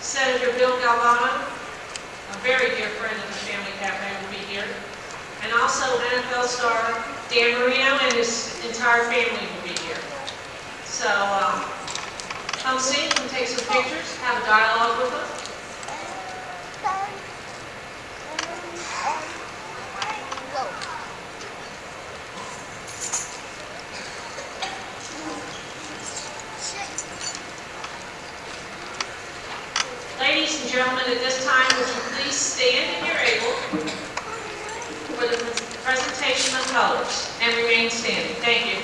Senator Bill Galvano, a very dear friend of the Family Cafe, will be here. And also NFL star Dan Marino and his entire family will be here. So come see, come take some pictures, have a dialogue with them. Ladies and gentlemen, at this time, would you please stand if you're able for the presentation of colors and remain standing. Thank you.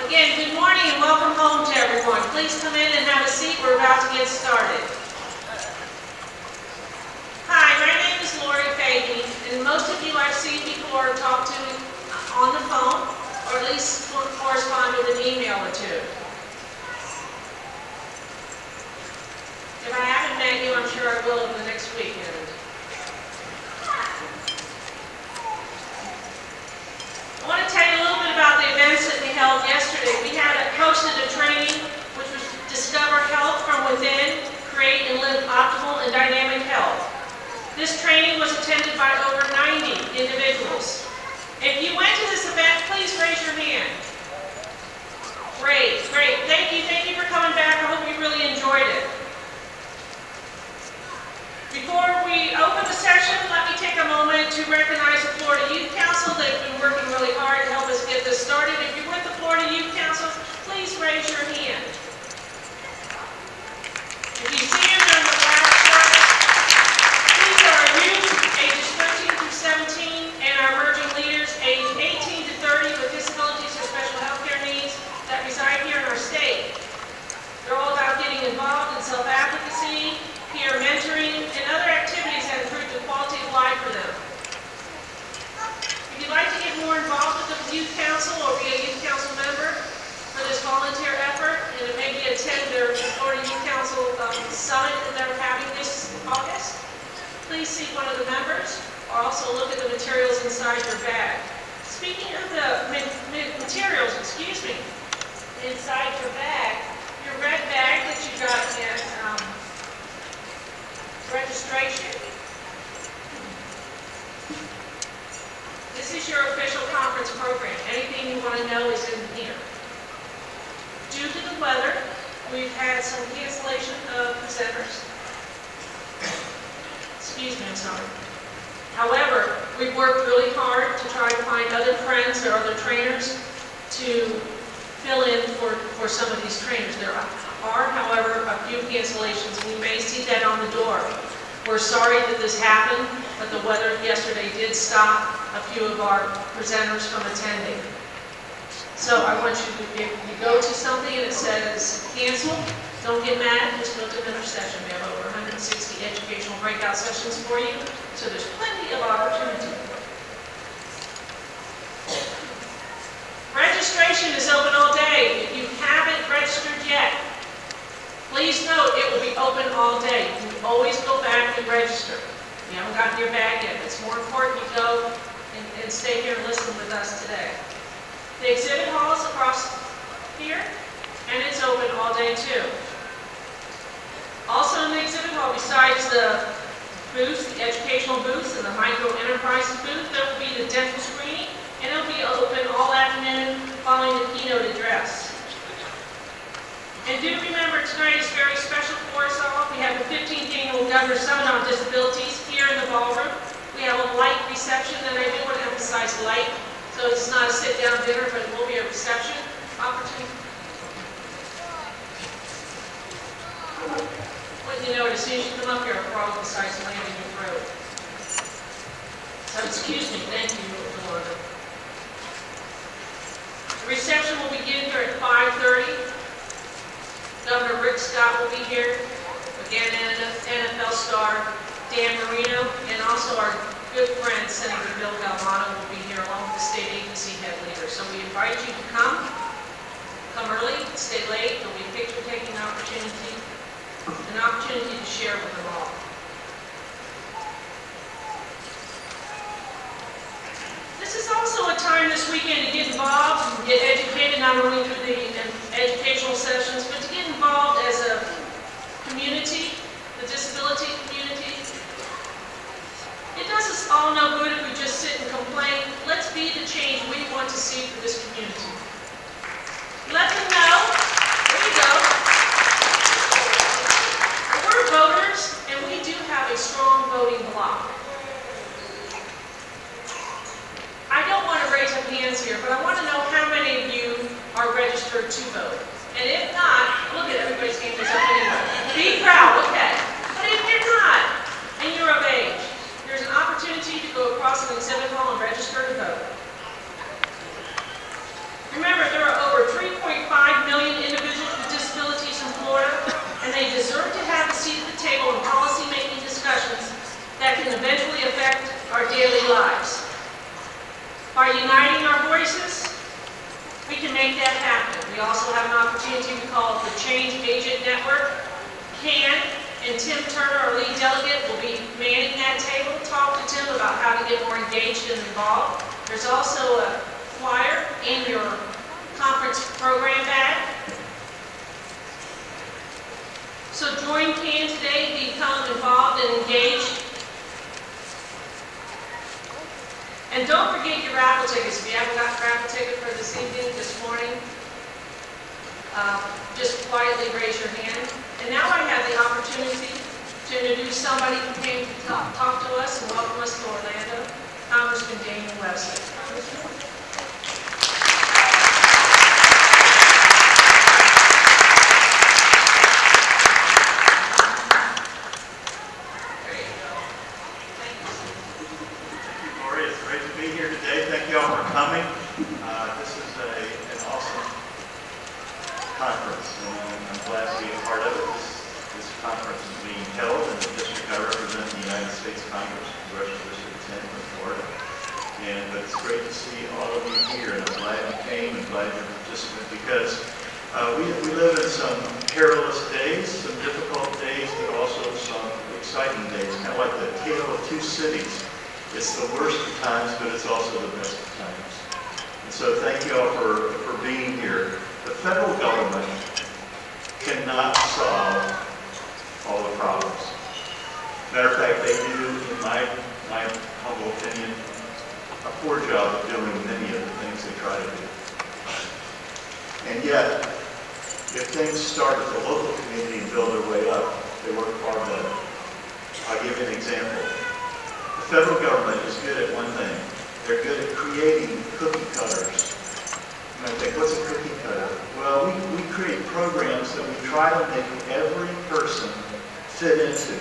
Again, good morning and welcome home to everyone. Please come in and have a seat. We're about to get started. Hi, my name is Lori Fahey, and most of you I've seen before or talked to on the phone, or at least correspond with an email or two. If I haven't met you, I'm sure I will over the next weekend. I want to tell you a little bit about the events that we held yesterday. We hosted a training which was Discover Health from Within, Create and Live Optimal and Dynamic Health. This training was attended by over 90 individuals. If you went to this event, please raise your hand. Great, great. Thank you for coming back. I hope you really enjoyed it. Before we open the session, let me take a moment to recognize the Florida Youth Council. They've been working really hard to help us get this started. If you're with the volunteer effort, and it may be attend their Florida Youth Council summit that they're having this August. Please see one of the members, or also look at the materials inside your bag. Speaking of the materials, inside your bag, your red bag that you got in registration. This is your official conference program. Anything you want to know is in here. Due to the weather, we've had some cancellation of presenters. Excuse me, I'm sorry. However, we've worked really hard to try to find other friends or other trainers to fill in for some of these trainers. There are, however, a few cancellations. We may see that on the door. We're sorry that this happened, but the weather yesterday did stop a few of our presenters from attending. So I want you to, if you go to something and it says cancel, don't get mad, just go to another session. We have over 160 educational breakout sessions for you, so there's plenty of opportunity. Registration is open all day. If you haven't registered yet, please note it will be open all day. You can always go back and register. If you haven't gotten your bag yet, it's more important you go and stay here and listen with us today. The exhibit hall is across here, and it's open all day too. Also in the exhibit hall, besides the booths, the educational booths and the micro enterprises booth, there will be the dental screening, and it'll be open all afternoon following the keynote address. And do remember, tonight is very special for us all. We have the 15th Annual Governor's Summit on Disabilities here in the ballroom. We have a light reception, and I do want to emphasize light. So it's not a sit-down dinner, but it will be a reception opportunity. What you know, as soon as you come up here, a frog decides to land in your throat. So excuse me, thank you, Belinda. The reception will begin here at 5:30. Governor Rick Scott will be here. Again, NFL star Dan Marino, and also our good friend Senator Bill Galvano will be here along with the state agency head leader. So we invite you to come early, stay late. There'll be a picture-taking opportunity, an opportunity to share with them all. This is also a time this weekend to get involved and get educated, not only through the educational sessions, but to get involved as a community, the disability community. It does us all no good if we just sit and complain. Let's be the change we want to see for this community. Let them know. There you go. We're voters, and we do have a strong voting bloc. I don't want to raise up hands here, but I want to know how many of you are registered to vote. And if not, look at everybody's hand is up anyway. Be proud, okay. But if you're not, and you're of age, there's an opportunity to go across an exhibit hall and register to vote. Remember, there are over 3.5 million individuals with disabilities in Florida, and they deserve to have a seat at the table in policy-making discussions that can eventually affect our daily lives. By uniting our voices, we can make that happen. We also have an opportunity we call the Change Agent Network. And Tim Turner, our lead delegate, will be manning that table. Talk to Tim about how to get more engaged and involved. There's also a flyer in your conference program bag. So join Pam today, become involved and engaged. And don't forget your raffle tickets. If you haven't got a raffle ticket for this evening, this morning, just quietly raise your hand. And now I have the opportunity to introduce somebody who came to talk to us and welcome us to Orlando, Congressman Daniel Webster. We live in some perilous days, some difficult days, but also some exciting days, kind of like the tale of two cities. It's the worst of times, but it's also the best of times. And so thank you all for being here. The federal government cannot solve all the problems. Matter of fact, they do, in my humble opinion, a poor job of doing many of the things they try to do. And yet, if things start at the local community and build their way up, they work far better. I'll give you an example. The federal government is good at one thing. They're good at creating cookie cutters. You might think, what's a cookie cutter? Well, we create programs that we try to make every person fit into,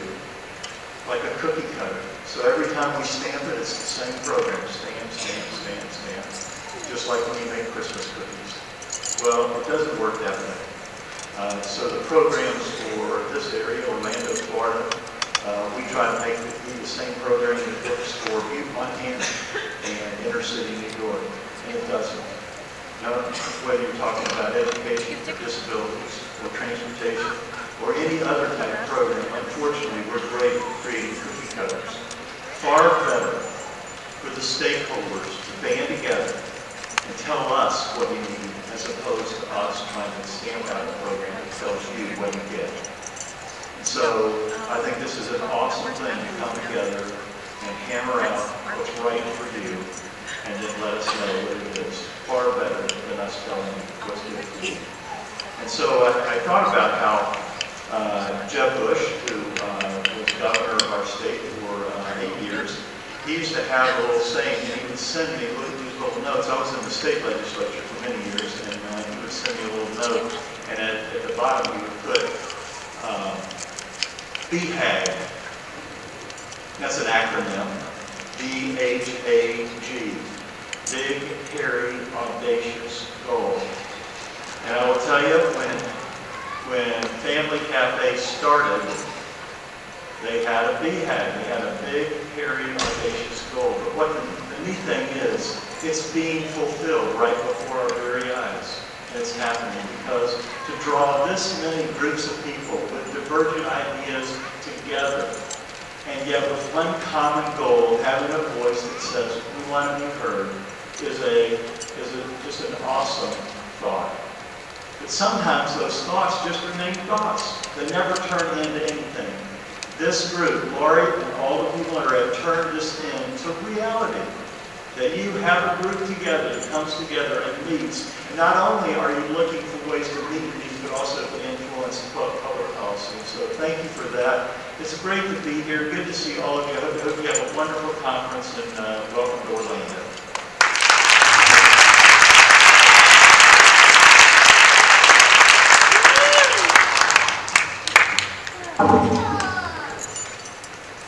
like a cookie cutter. So every time we stamp it, it's the same program. Stamp, stamp, stamp, stamp. Just like when you make Christmas cookies. Well, it doesn't work that way. So the programs for this area, Orlando, Florida, we try to make it be the same program that works for Butte, Montana, and inner city New York, and it doesn't. Now, whether you're talking about education for disabilities, or transportation, or any other type of program, unfortunately, we're great at creating cookie cutters. Far better for the stakeholders to band together and tell us what we need, as opposed to us trying to stamp out a program that tells you what you get. And so I think this is an awesome thing to come together and hammer out what's right for you, and then let us know what it is. Far better than us telling you what's good for you. And so I thought about how Jeb Bush, who was governor of our state for 8 years, he used to have a little saying, and he would send me these little notes. I was in the state legislature for many years, and he would send me a little note, and at the bottom he would put BHAG. That's an acronym. B-H-A-G. Big, hairy, audacious goal. And I will tell you, when Family Cafe started, they had a BHAG. They had a big, hairy, audacious goal. But what the neat thing is, it's being fulfilled right before our very eyes. And it's happening because to draw this many groups of people with divergent ideas together, and yet with one common goal, having a voice that says, we want to be heard, is just an awesome thought. But sometimes those thoughts just remain thoughts. They never turn into anything. This group, Lori and all the people that have turned this into reality. That you have a group together that comes together and meets. And not only are you looking for ways to meet these, but also to influence public policy. So thank you for that. It's great to be here. Good to see all of you. I hope you have a wonderful conference, and welcome to Orlando.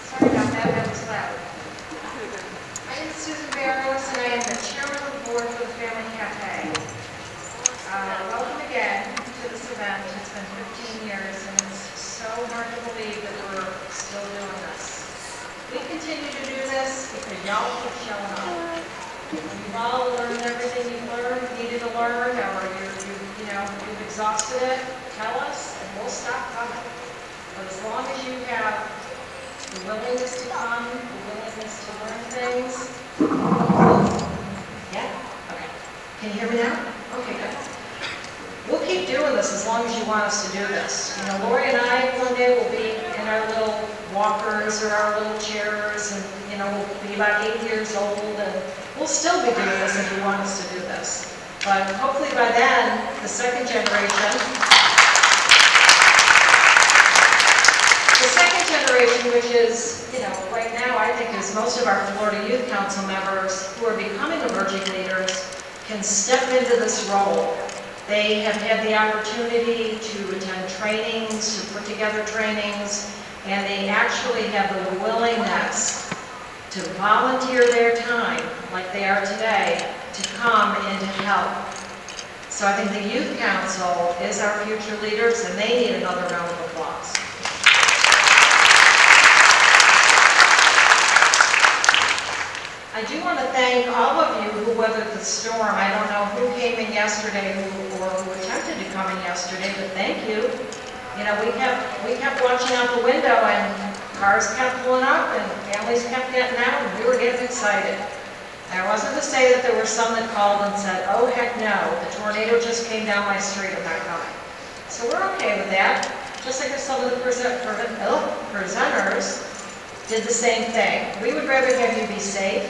Sorry about that, that was loud. My name is Susan Barrows, and I am the chairman of the board for the Family Cafe. Welcome again to this event. It's been 15 years, and it's so hard to believe that we're still doing this. We continue to do this because y'all keep showing up. You've all learned everything you've needed to learn, or you've exhausted it. Tell us, and we'll stop coming. But as long as you have the willingness to come, the willingness to learn things. Yeah? Okay. Can you hear me now? Okay, good. We'll keep doing this as long as you want us to do this. Lori and I one day will be in our little walkers or our little chairs, and we'll be about 8 years old, and we'll still be doing this if you want us to do this. But hopefully by then, the second generation, which is, right now I think is most of our Florida Youth Council members who are becoming emerging leaders can step into this role. They have had the opportunity to attend trainings, to put together trainings, and they actually have the willingness to volunteer their time, like they are today, to come and to help. So I think the Youth Council is our future leaders, and they need another round of applause. I do want to thank all of you who weathered the storm. I don't know who came in yesterday or who attempted to come in yesterday, but thank you. You know, we kept watching out the window and cars kept pulling up and families kept getting out and we were getting excited. Now, it wasn't to say that there were some that called and said, oh heck no, the tornado just came down my street, I'm not coming. So we're okay with that. Just like if some of the presenters did the same thing. We would rather have you be safe,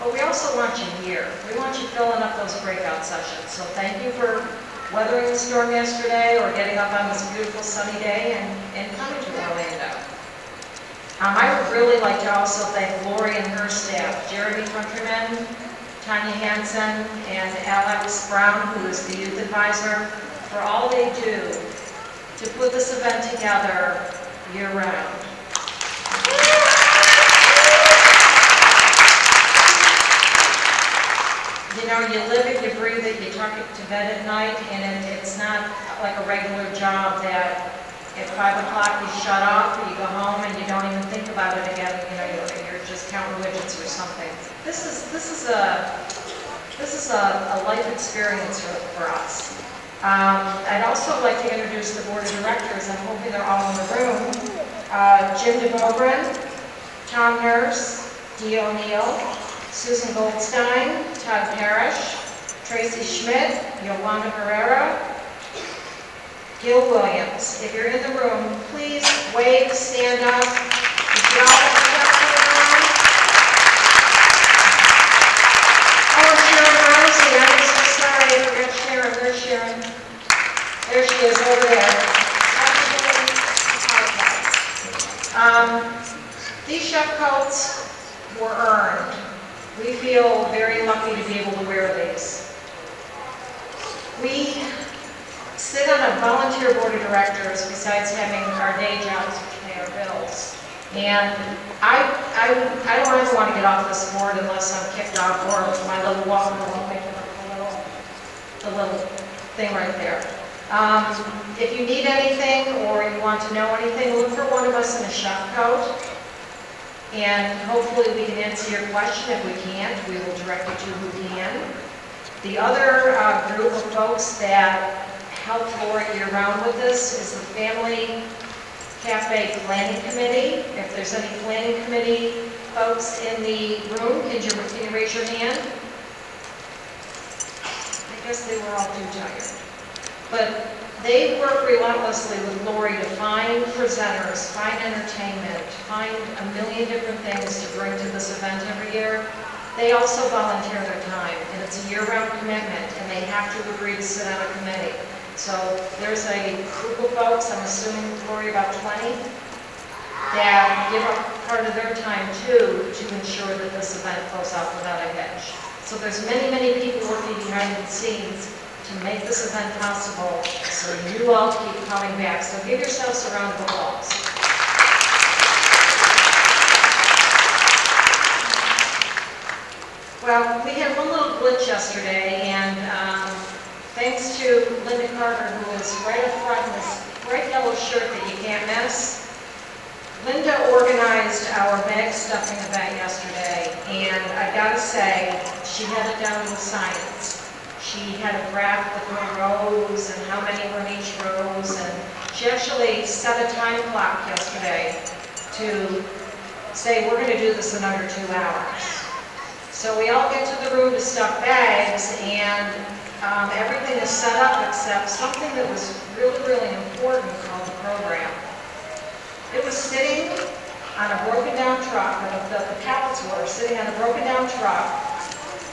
but we also want you here. We want you filling up those breakout sessions. So thank you for weathering the storm yesterday or getting up on this beautiful sunny day and coming to Orlando. I would really like to also thank Lori and her staff, Jeremy Countryman, Tanya Hansen, and Alex Brown, who is the youth advisor, for all they do to put this event together year-round. You know, you live it, you breathe it, you tuck it to bed at night, and it's not like a regular job that at 5 o'clock you shut off, or you go home and you don't even think about it again. You know, you're just counting widgets or something. This is a life experience for us. I'd also like to introduce the board of directors. I'm hoping they're all in the room. Jim DeBobrin, Tom Nurse, Dee O'Neill, Susan Goldstein, Todd Parrish, Tracy Schmidt, Yolanda Herrera, Gil Williams. If you're in the room, please wave, stand up. If y'all oh, Sharon Rosie, I'm so sorry, I forgot Sharon. Where's Sharon? There she is, over there. These chef coats were earned. We feel very lucky to be able to wear these. We sit on a volunteer board of directors besides having our day jobs which pay our bills. And I don't ever want to get off this board unless I'm kicked off or my little walker won't make it up the little thing right there. If you need anything or you want to know anything, look for one of us in a shop coat. And hopefully we can answer your question. If we can't, we will direct you to who can. The other group of folks that help Lori year-round with this is the Family Cafe Planning Committee. If there's any planning committee folks in the room, can you raise your hand? I guess they were all too tired. But they work relentlessly with Lori to find presenters, find entertainment, find a million different things to bring to this event every year. They also volunteer their time, and it's a year-round commitment, and they have to agree to sit on a committee. So there's a group of folks, I'm assuming, Lori, about 20, that give up part of their time, too, to ensure that this event goes off without a hitch. So there's many, many people working behind the scenes to make this event possible, so you all keep coming back. So give yourselves a round of applause. Well, we had one little glitch yesterday, and thanks to Linda Carter, who is right up front in this bright yellow shirt that you can't miss, Linda organized our bag stuffing event yesterday, and I gotta say, she had it down to a science. She had a graph with her rows and how many were in each rows, and she actually set a time clock yesterday to say we're going to do this in under 2 hours. So we all get to the room to stuff bags, and everything is set up except something that was really, really important called the program. It was sitting on a broken down truck, the pallets were sitting on a broken down truck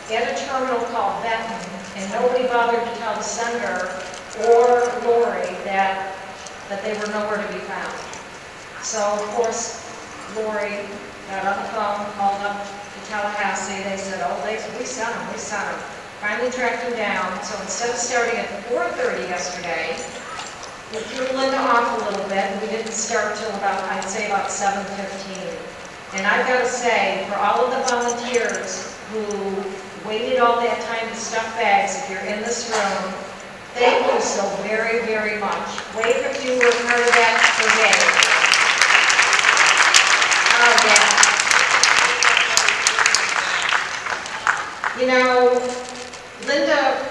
at a terminal called Benton, and nobody bothered to tell the sender or Lori that they were nowhere to be found. So, of course, Lori got on the phone, called up to Tallahassee. They said, oh, we sent them. Finally tracked them down. So instead of starting at 4:30 yesterday, we threw Linda off a little bit, and we didn't start till about, I'd say about 7:15. And I've got to say, for all of the volunteers who waited all that time to stuff bags, if you're in this room, thank you so very, very much. Wave if you were part of that brigade. Oh, yeah. You know, Linda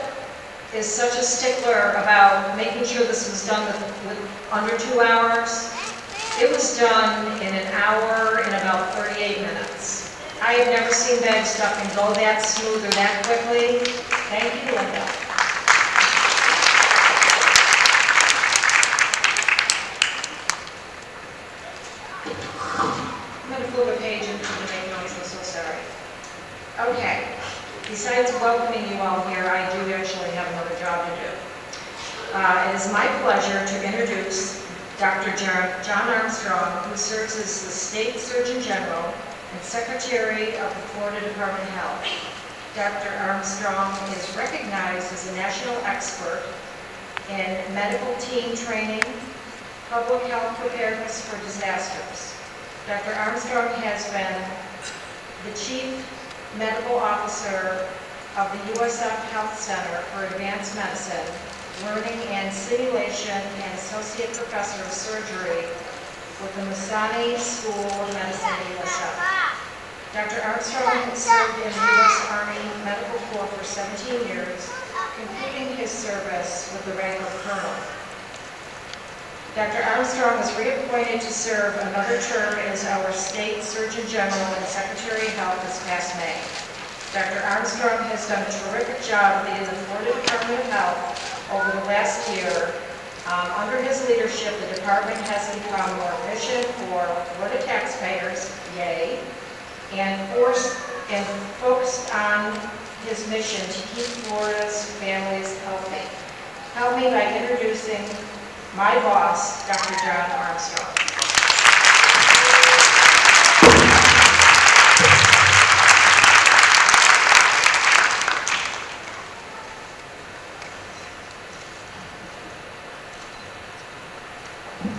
is such a stickler about making sure this was done with under 2 hours. It was done in an hour and about 38 minutes. I have never seen bag stuffing go that smooth or that quickly. Thank you, Linda. I'm going to flip a page into the main notes. I'm so sorry. Okay. Besides welcoming you all here, I do actually have another job to do. It is my pleasure to introduce Dr. John Armstrong, who serves as the State Surgeon General and Secretary of the Florida Department of Health. Dr. Armstrong is recognized as a national expert in medical team training, public health preparedness for disasters. Dr. Armstrong has been the Chief Medical Officer of the USF Health Center for Advanced Medicine, Learning and Simulation, and Associate Professor of Surgery with the Masani School of Medicine, USF. Dr. Armstrong has served in the U.S. Army Medical Corps for 17 years, concluding his service with the rank of Colonel. Dr. Armstrong was reappointed to serve another term as our State Surgeon General and Secretary of Health this past May. Dr. Armstrong has done a terrific job leading the Florida Department of Health over the last year. Under his leadership, the department has become more efficient for Florida taxpayers, yay, and focused on his mission to keep Florida's families healthy. Help me by introducing my boss, Dr. John Armstrong.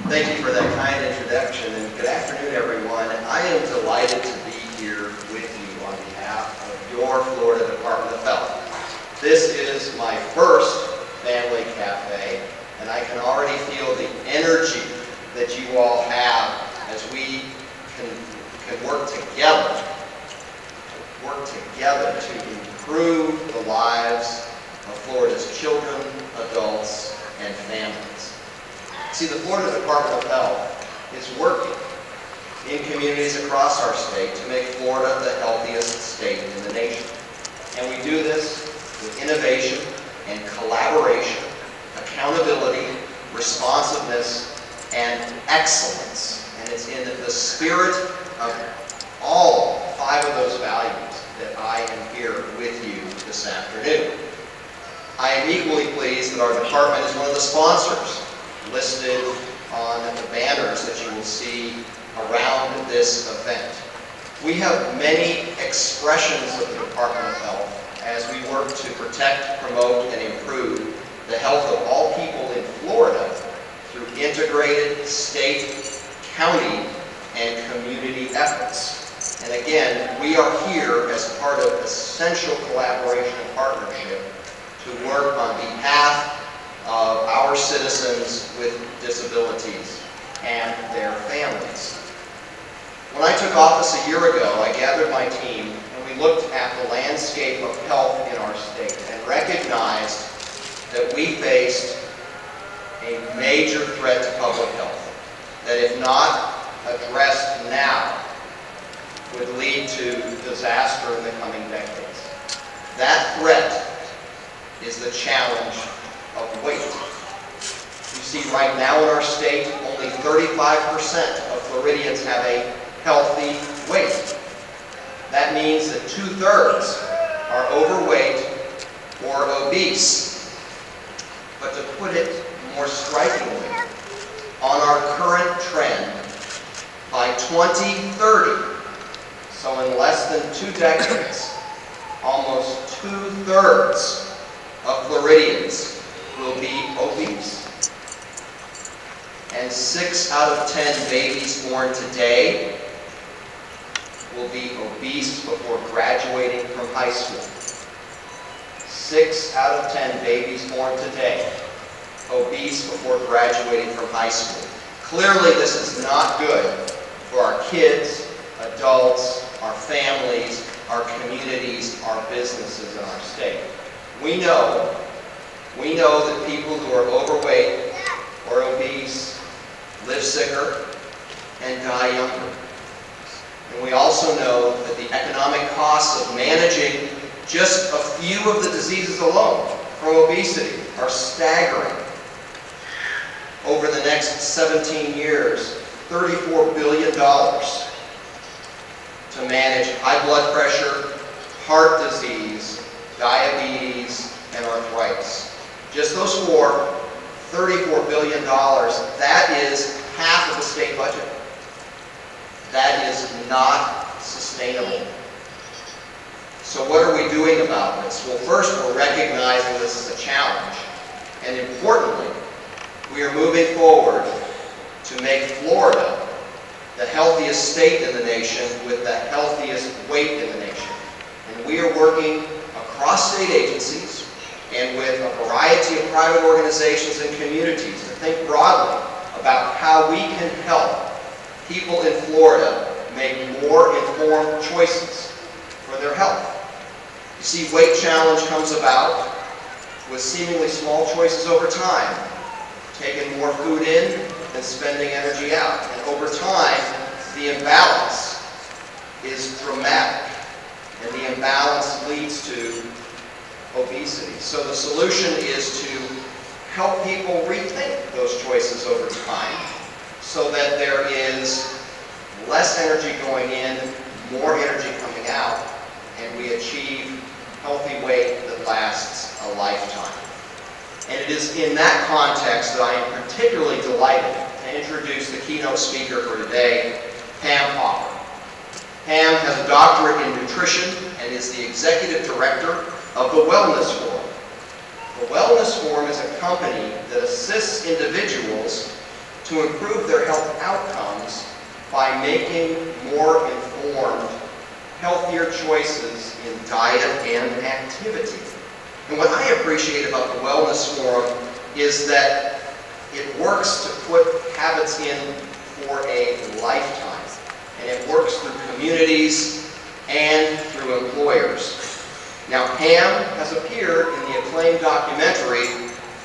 Thank you for that kind introduction, and good afternoon, everyone. I am delighted to be here with you on behalf of your Florida Department of Health. This is my first family cafe, and I can already feel the energy that you all have as we can work together to improve the lives of Florida's children, adults, and families. See, the Florida Department of Health is working in communities across our state to make Florida the healthiest state in the nation. And we do this with innovation and collaboration, accountability, responsiveness, and excellence. And it's in the spirit of all 5 of those values that I am here with you this afternoon. I am equally pleased that our department is one of the sponsors listed on the banners that you will see around this event. We have many expressions of the Department of Health as we work to protect, promote, and improve the health of all people in Florida through integrated state, county, and community efforts. And again, we are here as part of essential collaboration and partnership to work on behalf of our citizens with disabilities and their families. When I took office a year ago, I gathered my team and we looked at the landscape of health in our state and recognized that we faced a major threat to public health that, if not addressed now, would lead to disaster in the coming decades. That threat is the challenge of weight. You see, right now in our state, only 35% of Floridians have a healthy weight. That means that 2/3 are overweight or obese. But to put it more strikingly, on our current trend, by 2030, so in less than 2 decades, almost 2/3 of Floridians will be obese. And 6 out of 10 babies born today will be obese before graduating from high school. 6 out of 10 babies born today obese before graduating from high school. Clearly, this is not good for our kids, adults, our families, our communities, our businesses, and our state. We know that people who are overweight or obese live sicker and die younger. And we also know that the economic costs of managing just a few of the diseases alone from obesity are staggering. Over the next 17 years, $34 billion to manage high blood pressure, heart disease, diabetes, and arthritis. Just those four, $34 billion, that is half of the state budget. That is not sustainable. So what are we doing about this? Well, first, we're recognizing this is a challenge. And importantly, we are moving forward to make Florida the healthiest state in the nation with the healthiest weight in the nation. And we are working across state agencies and with a variety of private organizations and communities to think broadly about how we can help people in Florida make more informed choices for their health. You see, weight challenge comes about with seemingly small choices over time, taking more food in and spending energy out. And over time, the imbalance is dramatic, and the imbalance leads to obesity. So the solution is to help people rethink those choices over time so that there is less energy going in, more energy coming out, and we achieve healthy weight that lasts a lifetime. And it is in that context that I am particularly delighted to introduce the keynote speaker for today, Pam Popper. Pam has a doctorate in nutrition and is the executive director of the Wellness Forum. The Wellness Forum is a company that assists individuals to improve their health outcomes by making more informed, healthier choices in diet and activity. And what I appreciate about the Wellness Forum is that it works to put habits in for a lifetime. And it works through communities and through employers. Now, Pam has appeared in the acclaimed documentary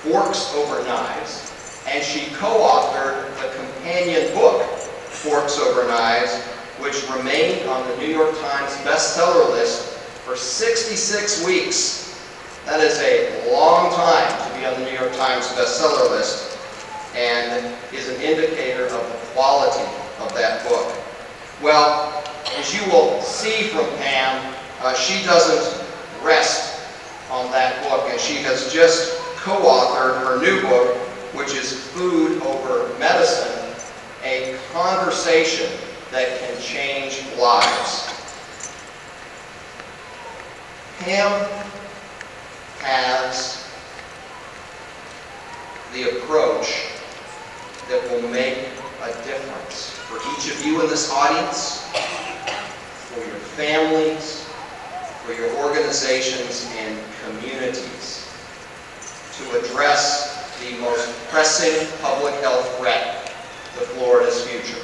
Forks Over Knives, and she co-authored the companion book, Forks Over Knives, which remained on the New York Times bestseller list for 66 weeks. That is a long time to be on the New York Times bestseller list, and is an indicator of the quality of that book. Well, as you will see from Pam, she doesn't rest on that book, and she has just co-authored her new book, which is Food Over Medicine, a conversation that can change lives. Pam has the approach that will make a difference for each of you in this audience, for your families, for your organizations and communities, to address the most pressing public health threat to Florida's future,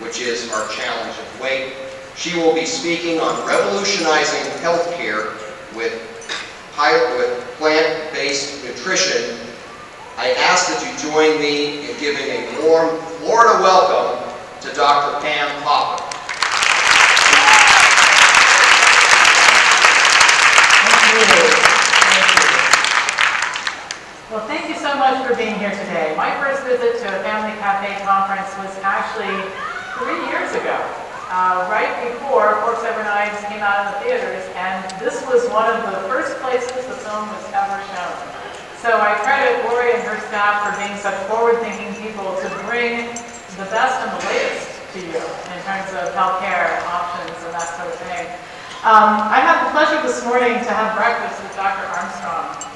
which is our challenge of weight. She will be speaking on revolutionizing healthcare with plant-based nutrition. I ask that you join me in giving a warm Florida welcome to Dr. Pam Popper. Well, thank you so much for being here today. My first visit to a Family Cafe conference was actually 3 years ago, right before Forks Over Knives came out in the theaters, and this was one of the first places the film was ever shown. So I credit Lori and her staff for being such forward-thinking people to bring the best and the latest to you in terms of healthcare options and that sort of thing. I had the pleasure this morning to have breakfast with Dr. Armstrong.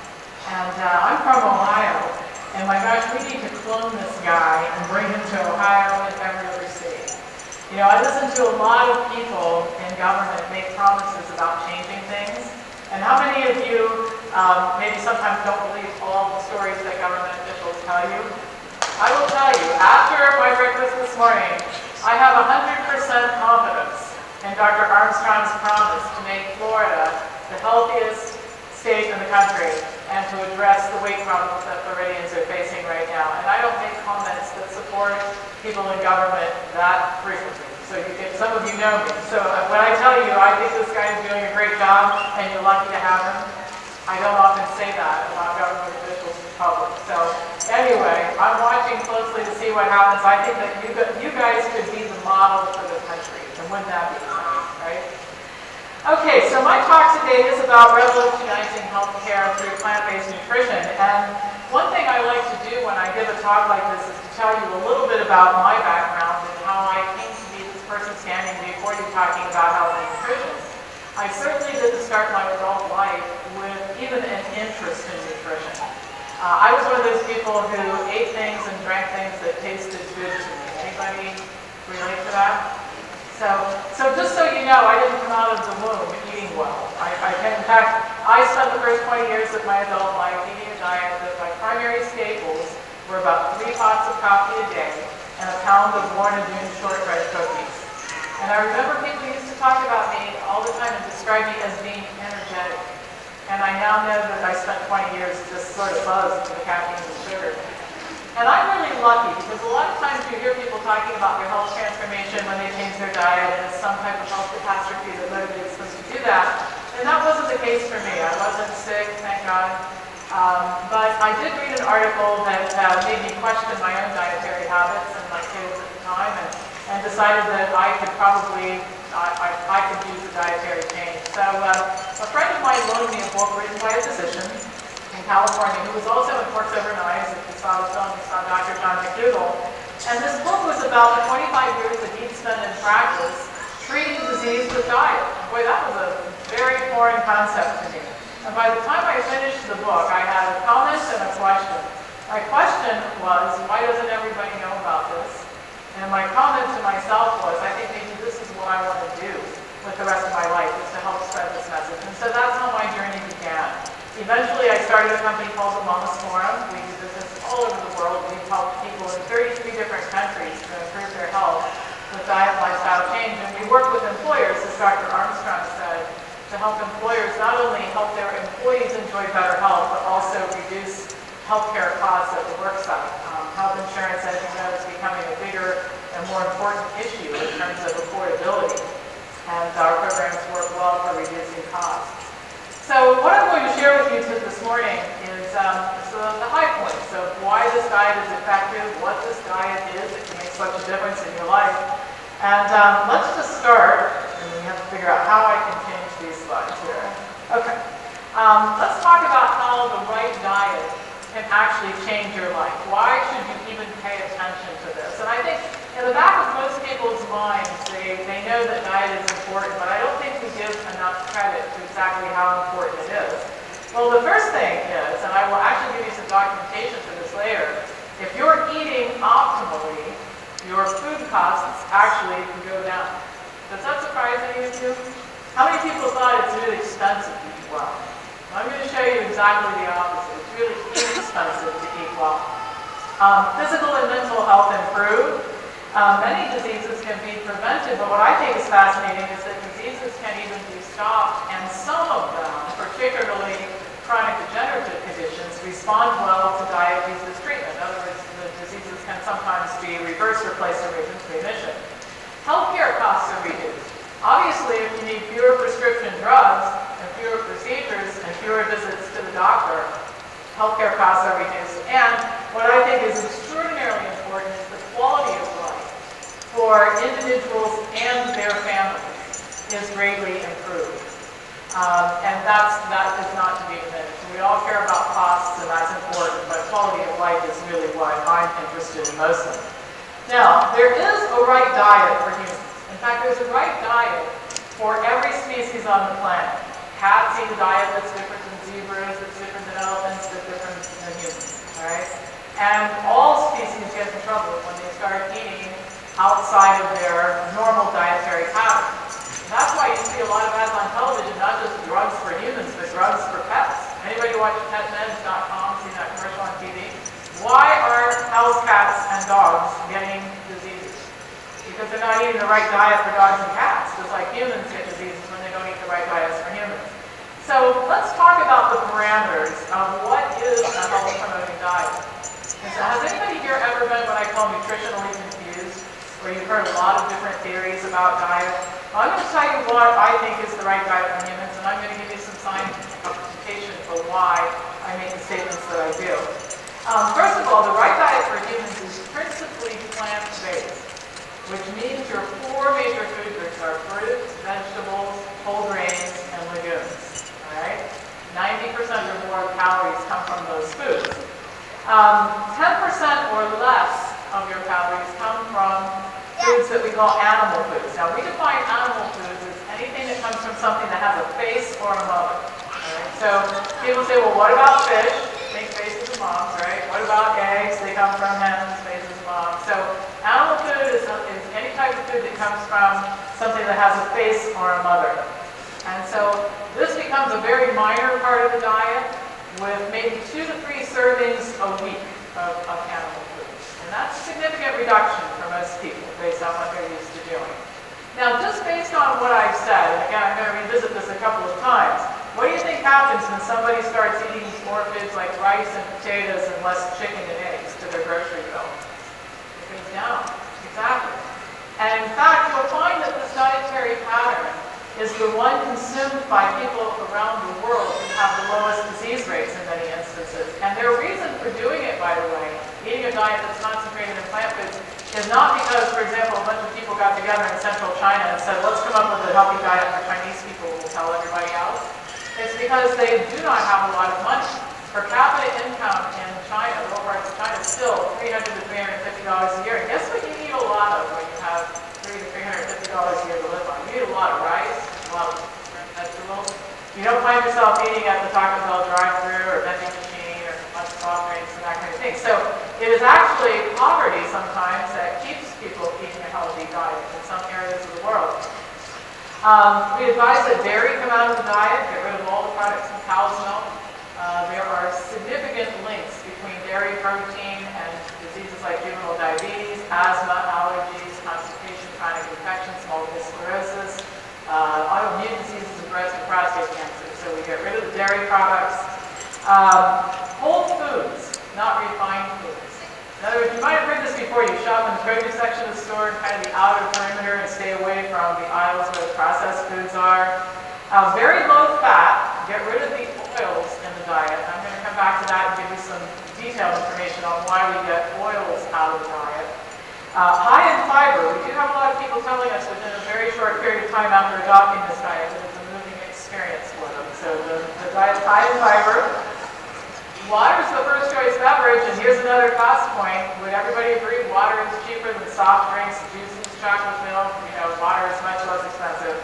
And I'm from Ohio, and my gosh, we need to clone this guy and bring him to Ohio and every other state. You know, I listen to a lot of people in government make promises about changing things, and how many of you maybe sometimes don't believe all the stories that government officials tell you? I will tell you, after my breakfast this morning, I have 100% confidence and Dr. Armstrong's promise to make Florida the healthiest state in the country and to address the weight problems that Floridians are facing right now. And I don't make comments that support people in government that frequently. So some of you know me. So when I tell you I think this guy is doing a great job and you're lucky to have him, I don't often say that about government officials in public. So anyway, I'm watching closely to see what happens. I think that you guys could be the model for the country. And wouldn't that be nice, right? Okay, so my talk today is about revolutionizing healthcare through plant-based nutrition. And one thing I like to do when I give a talk like this is to tell you a little bit about my background and how I came to be this person standing before you talking about health and nutrition. I certainly didn't start my adult life with even an interest in nutrition. I was one of those people who ate things and drank things that tasted good to me. Anybody relate to that? So just so you know, I didn't come out of the womb eating well. In fact, I spent the first 20 years of my adult life eating a diet that my primary staples were about 3 pots of coffee a day and a pound of Warren and Dune shortbread cookies. And I remember people used to talk about me all the time and describe me as being energetic. And I now know that I spent 20 years just sort of buzzed with the caffeine and sugar. And I'm really lucky because a lot of times you hear people talking about their health transformation when they change their diet and it's some type of health catastrophe that motivates them to do that. And that wasn't the case for me. I wasn't sick, thank God. But I did read an article that made me question my own dietary habits and my kids at the time and decided that I could probably, I could use a dietary change. So a friend of mine loaned me a book written by a physician in California, who was also in Forks Over Knives. If you saw the film, you saw Dr. John McDougall. And this book was about the 25 years that he'd spent in practice treating disease with diet. Boy, that was a very foreign concept to me. And by the time I finished the book, I had a comment and a question. My question was, why doesn't everybody know about this? And my comment to myself was, I think maybe this is what I want to do with the rest of my life, is to help spread this message. And so that's how my journey began. Eventually, I started a company called the Wellness Forum. We do business all over the world. We've helped people in 33 different countries to improve their health with diet and lifestyle change. And we work with employers, as Dr. Armstrong said, to help employers not only help their employees enjoy better health, but also reduce healthcare costs at the work site. Health insurance, as you know, is becoming a bigger and more important issue in terms of affordability. And our programs work well for reducing costs. So what I'm going to share with you this morning is the high points of why this diet is effective, what this diet is that can make such a difference in your life. And let's just start, and we have to figure out how I can change these slides here. Okay. Let's talk about how the right diet can actually change your life. Why should you even pay attention to this? And I think in the back of most people's minds, they know that diet is important, but I don't think we give enough credit to exactly how important it is. Well, the first thing is, and I will actually give you some documentation for this later, if you're eating optimally, your food costs actually can go down. Does that surprise any of you? How many people thought it's really expensive to eat well? I'm going to show you exactly the opposite. It's really inexpensive to eat well. Physical and mental health improve. Many diseases can be prevented, but what I think is fascinating is that diseases can even be stopped, and some of them, particularly chronic degenerative conditions, respond well to diet-induced treatment. In other words, the diseases can sometimes be reversed, replaced, or remission. Healthcare costs are reduced. Obviously, if you need fewer prescription drugs and fewer procedures and fewer visits to the doctor, healthcare costs are reduced. And what I think is extraordinarily important is the quality of life for individuals and their families is greatly improved. And that is not to be diminished. We all care about costs, and that's important, but quality of life is really what I'm interested in mostly. Now, there is a right diet for humans. In fact, there's a right diet for every species on the planet. Cats eat a diet that's different than zebras, that's different than elephants, that's different than humans, all right? And all species get in trouble when they start eating outside of their normal dietary pattern. That's why you see a lot of ads on television, not just drugs for humans, but drugs for pets. Anybody watch petmeds.com, seen that commercial on TV? Why are house cats and dogs getting diseases? Because they're not eating the right diet for dogs and cats. just like humans get diseases when they don't eat the right diets for humans. So let's talk about the parameters of what is a health-promoting diet. And so has anybody here ever been what I call nutritionally confused, where you've heard a lot of different theories about diet? Well, I'm going to tell you what I think is the right diet for humans, and I'm going to give you some scientific justification for why I make the statements that I do. First of all, the right diet for humans is principally plant-based, which means your four major food groups are fruits, vegetables, whole grains, and legumes. All right? 90% or more calories come from those foods. 10% or less of your calories come from foods that we call animal foods. Now, we define animal foods as anything that comes from something that has a face or a mother. All right? So people say, well, what about fish? Think faces of moms, right? What about eggs? They come from hens, faces of moms. So animal food is any type of food that comes from something that has a face or a mother. And so this becomes a very minor part of the diet with maybe 2 to 3 servings a week of animal food. And that's a significant reduction for most people based on what they're used to doing. Now, just based on what I've said, and again, I'm going to revisit this a couple of times, what do you think happens when somebody starts eating more foods like rice and potatoes and less chicken and eggs to their grocery bill? It goes down. Exactly. And in fact, you'll find that this dietary pattern is the one consumed by people around the world who have the lowest disease rates in many instances. And their reason for doing it, by the way, eating a diet that's concentrated in plant foods, is not because, for example, a bunch of people got together in central China and said, let's come up with a healthy diet for Chinese people, we'll tell everybody else. It's because they do not have a lot of money. Per capita income in China, lower parts of China, is still $300 to $350 a year. And guess what you need a lot of when you have $300 to $350 a year to live on? You need a lot of rice, a lot of vegetables. You don't find yourself eating at the Taco Bell drive-thru or vending machine or a bunch of soft drinks and that kind of thing. So it is actually poverty sometimes that keeps people eating a healthy diet in some areas of the world. We advise that dairy come out of the diet, get rid of all the products from cow's milk. There are significant links between dairy protein and diseases like juvenile diabetes, asthma, allergies, constipation, chronic infections, multiple sclerosis, autoimmune diseases, and breast and prostate cancer. So we get rid of the dairy products. Whole foods, not refined foods. In other words, you might have heard this before. You shop in the produce section of the store and kind of the outer perimeter and stay away from the aisles where the processed foods are. Very low fat. Get rid of the oils in the diet. I'm going to come back to that and give you some detailed information on why we get oils out of the diet. High in fiber. We do have a lot of people telling us within a very short period of time after adopting this diet that it's a moving experience for them. So the diet's high in fiber. Water is the first choice beverage, and here's another cost point. Would everybody agree water is cheaper than soft drinks, juices, chocolate milk? You know, water is much less expensive.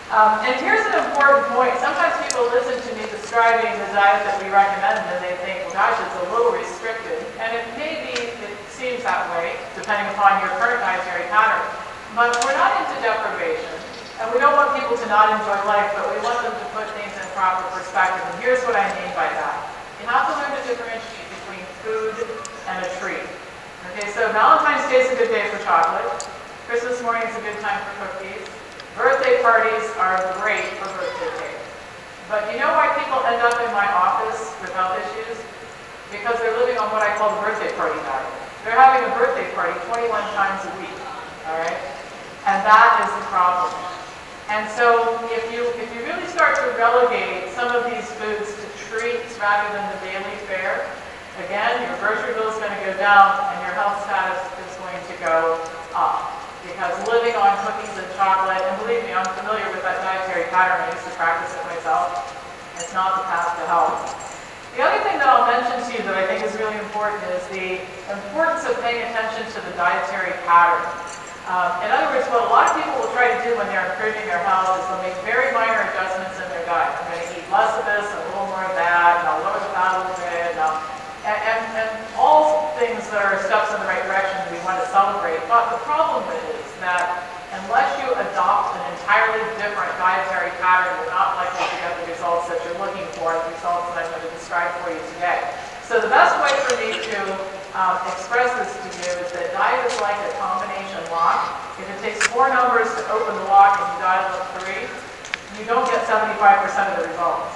And here's an important point. Sometimes people listen to me describing the diet that we recommend, and they think, well, gosh, it's a little restricted. And it seems that way, depending upon your current dietary pattern. But we're not into deprivation, and we don't want people to not enjoy life, but we want them to put things in proper perspective. And here's what I mean by that. You have to learn to differentiate between food and a treat. Okay, so Valentine's Day is a good day for chocolate. Christmas morning is a good time for cookies. Birthday parties are great for birthday cake. But you know why people end up in my office with health issues? Because they're living on what I call the birthday party diet. They're having a birthday party 21 times a week, all right? And that is the problem. And so if you really start to relegate some of these foods to treats rather than the daily fare, again, your grocery bill is going to go down and your health status is going to go up. Because living on cookies and chocolate, and believe me, I'm familiar with that dietary pattern. I used to practice it myself. It's not the path to health. The other thing that I'll mention to you that I think is really important is the importance of paying attention to the dietary pattern. In other words, what a lot of people will try to do when they're improving their health is they'll make very minor adjustments in their diet. I'm going to eat less of this and a little more of that, and I'll lower the fat a little bit, and all things that are steps in the right direction we want to celebrate. But the problem is that unless you adopt an entirely different dietary pattern, you're not likely to get the results that you're looking for, the results that I'm going to describe for you today. So the best way for me to express this to you is that diet is like a combination lock. If it takes 4 numbers to open the lock and you dial up 3, you don't get 75% of the results.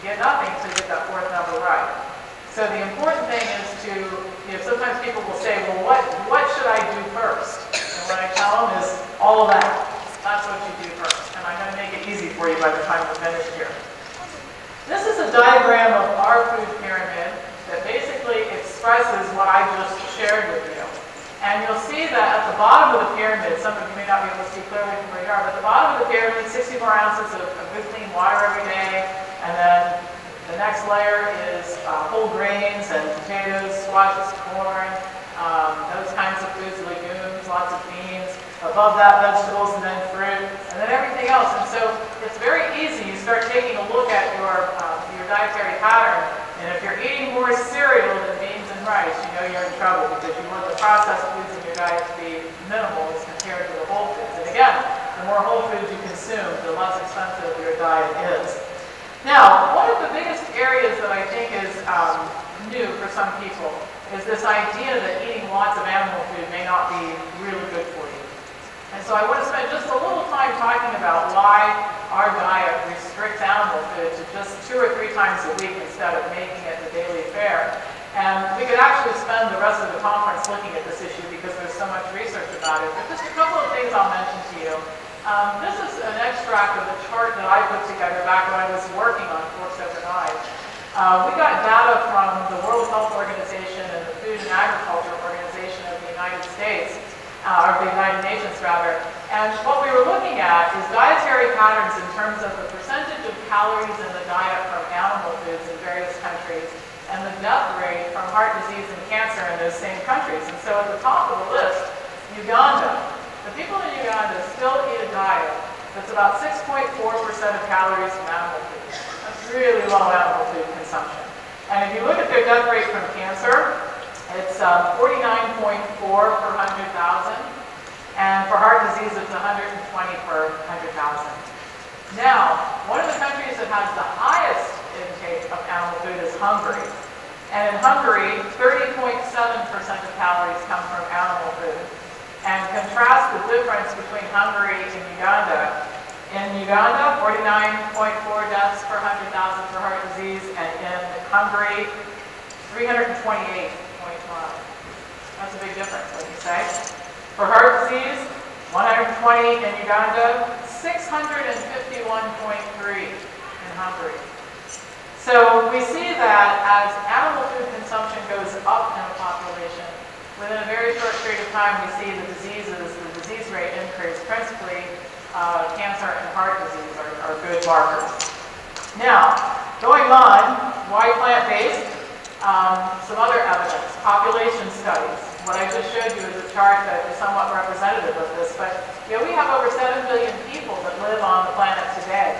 You get nothing until you get that 4th number right. So the important thing is to, sometimes people will say, well, what should I do first? And what I tell them is all of that. That's what you do first. And I'm going to make it easy for you by the time we're finished here. This is a diagram of our food pyramid that basically expresses what I just shared with you. And you'll see that at the bottom of the pyramid, some of you may not be able to see clearly from where you are, but at the bottom of the pyramid, 64 ounces of good clean water every day, and then the next layer is whole grains and potatoes, squashes, corn, those kinds of foods, legumes, lots of beans. Above that, vegetables and then fruit, and then everything else. And so it's very easy. You start taking a look at your dietary pattern, and if you're eating more cereal than beans and rice, you know you're in trouble because you want the processed foods in your diet to be minimal as compared to the whole foods. And again, the more whole foods you consume, the less expensive your diet is. Now, one of the biggest areas that I think is new for some people is this idea that eating lots of animal food may not be really good for you. And so I want to spend just a little time talking about why our diet restricts animal food to just 2 or 3 times a week instead of making it the daily fare. And we could actually spend the rest of the conference looking at this issue because there's so much research about it. But just a couple of things I'll mention to you. This is an extract of the chart that I put together back when I was working on Forks Over Knives. We got data from the World Health Organization and the Food and Agriculture Organization of the United States, or the United Nations rather, and what we were looking at is dietary patterns in terms of the percentage of calories in the diet from animal foods in various countries and the death rate from heart disease and cancer in those same countries. And so at the top of the list, Uganda. The people in Uganda still eat a diet that's about 6.4% of calories from animal food. That's really low animal food consumption. And if you look at their death rate from cancer, it's 49.4 per 100,000. And for heart disease, it's 120 per 100,000. Now, one of the countries that has the highest intake of animal food is Hungary. And in Hungary, 30.7% of calories come from animal food. And contrast the difference between Hungary and Uganda. In Uganda, 49.4 deaths per 100,000 for heart disease, and in Hungary, 328.1. That's a big difference, wouldn't you say? For heart disease, 120 in Uganda, 651.3 in Hungary. So we see that as animal food consumption goes up in a population, within a very short period of time we see the disease rate increase, principally cancer and heart disease are good markers. Now, going on, why plant-based? Some other evidence, population studies. What I just showed you is a chart that is somewhat representative of this, but we have over 7 billion people that live on the planet today.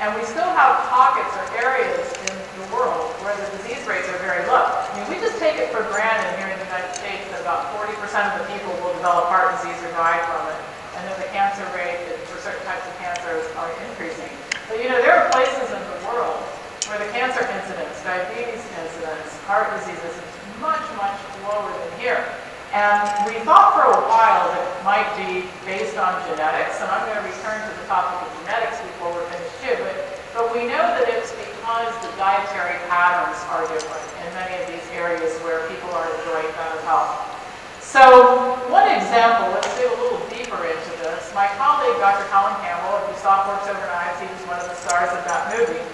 And we still have pockets or areas in the world where the disease rates are very low. I mean, we just take it for granted here in the United States that about 40% of the people will develop heart disease or die from it, and that the cancer rate for certain types of cancers are increasing. But there are places in the world where the cancer incidence, diabetes incidence, heart disease is much, much lower than here. And we thought for a while that it might be based on genetics, and I'm going to return to the topic of genetics before we're finished too, but we know that it's because the dietary patterns are different in many of these areas where people are enjoying better health. So one example, let's dig a little deeper into this. My colleague, Dr. Colin Campbell, if you saw Forks Over Knives, he was one of the stars of that movie,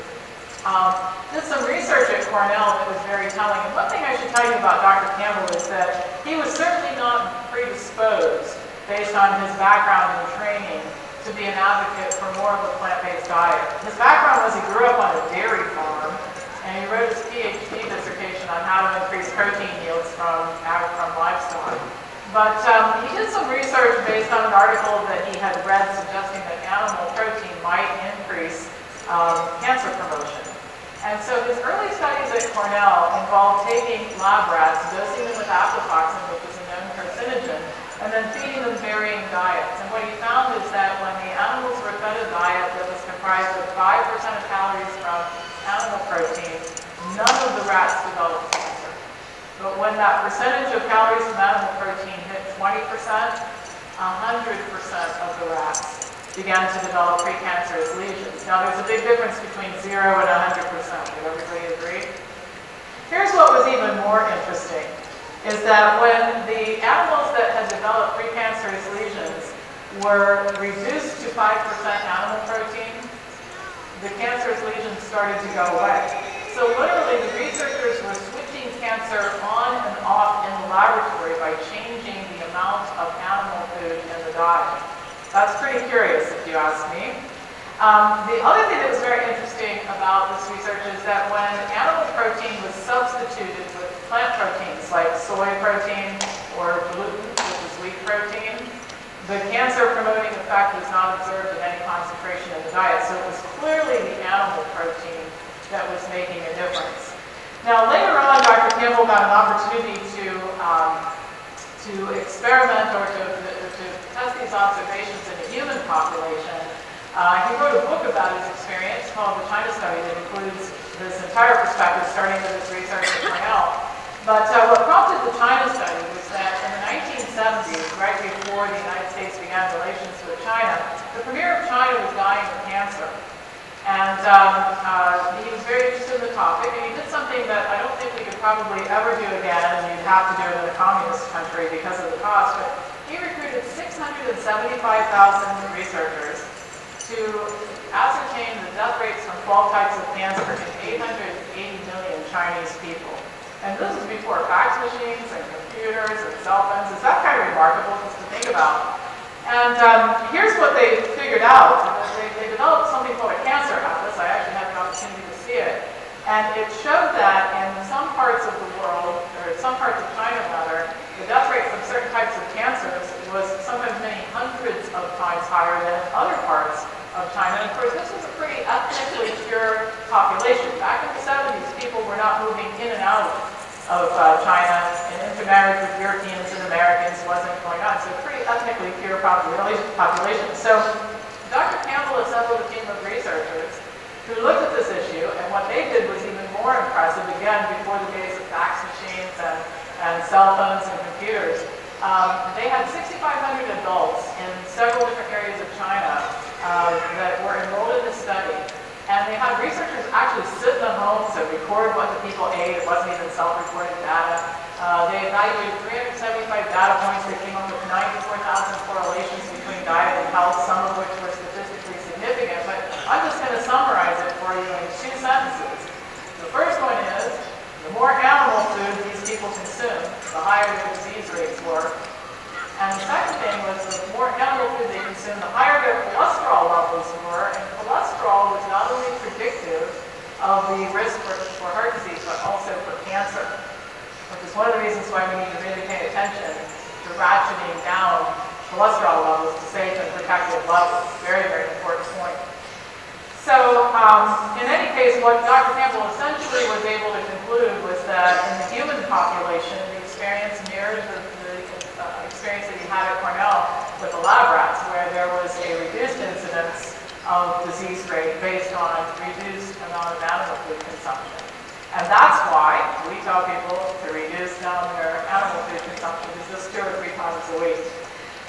did some research at Cornell that was very telling. And one thing I should tell you about Dr. Campbell is that he was certainly not predisposed, based on his background and training, to be an advocate for more of a plant-based diet. His background was he grew up on a dairy farm, and he wrote his PhD dissertation on how to increase protein yields from livestock. But he did some research based on an article that he had read suggesting that animal protein might increase cancer promotion. And so his early studies at Cornell involved taking lab rats, dosing them with aflatoxin, which is a known carcinogen, and then feeding them varying diets. And what he found is that when the animals were fed a diet that was comprised of 5% of calories from animal protein, none of the rats developed cancer. But when that percentage of calories from animal protein hit 20%, 100% of the rats began to develop precancerous lesions. Now there's a big difference between 0 and 100%. Would everybody agree? Here's what was even more interesting, is that when the animals that had developed precancerous lesions were reduced to 5% animal protein, the cancerous lesions started to go away. So literally the researchers were switching cancer on and off in the laboratory by changing the amount of animal food in the diet. That's pretty curious if you ask me. The other thing that was very interesting about this research is that when animal protein was substituted with plant proteins like soy protein or gluten, which is wheat protein, the cancer-promoting effect was not observed in any concentration in the diet. So it was clearly the animal protein that was making a difference. Now later on, Dr. Campbell got an opportunity to experiment or to test these observations in a human population. He wrote a book about his experience called The China Study that includes this entire perspective, starting with his research at Cornell. But what prompted the China Study was that in the 1970s, right before the United States began relations with China, the premier of China was dying of cancer. And he was very interested in the topic, and he did something that I don't think we could probably ever do again, and you'd have to do it in a communist country because of the cost, but he recruited 675,000 researchers to ascertain the death rates from 12 types of cancer in 880 million Chinese people. And this is before fax machines and computers and cell phones. Is that kind of remarkable just to think about? And here's what they figured out. They developed something called a cancer atlas. I actually had an opportunity to see it. And it showed that in some parts of the world, or some parts of China rather, the death rate from certain types of cancers was sometimes many hundreds of times higher than in other parts of China. And of course, this was a pretty ethnically pure population. Back in the 70s, people were not moving in and out of China, and intermarriage with Europeans and Americans wasn't going on. So pretty ethnically pure population. So Dr. Campbell assembled a team of researchers who looked at this issue, and what they did was even more impressive, again, before the days of fax machines and cell phones and computers. They had 6,500 adults in several different areas of China that were enrolled in this study. And they had researchers actually sit in the homes and record what the people ate. It wasn't even self-reported data. They evaluated 375 data points. They came up with 94,000 correlations between diet and health, some of which were statistically significant. But I'm just going to summarize it for you in 2 sentences. The first one is, the more animal food these people consumed, the higher their disease rates were. And the second thing was the more animal food they consumed, the higher their cholesterol levels were. And cholesterol was not only predictive of the risk for heart disease, but also for cancer, which is one of the reasons why we need to really pay attention to ratcheting down cholesterol levels to safe and protective levels. Very, very important point. So in any case, what Dr. Campbell essentially was able to conclude was that in the human population, the experience mirrored the experience that he had at Cornell with the lab rats, where there was a reduced incidence of disease rate based on reduced amount of animal food consumption. And that's why we tell people to reduce down their animal food consumption to just 2 or 3 times a week.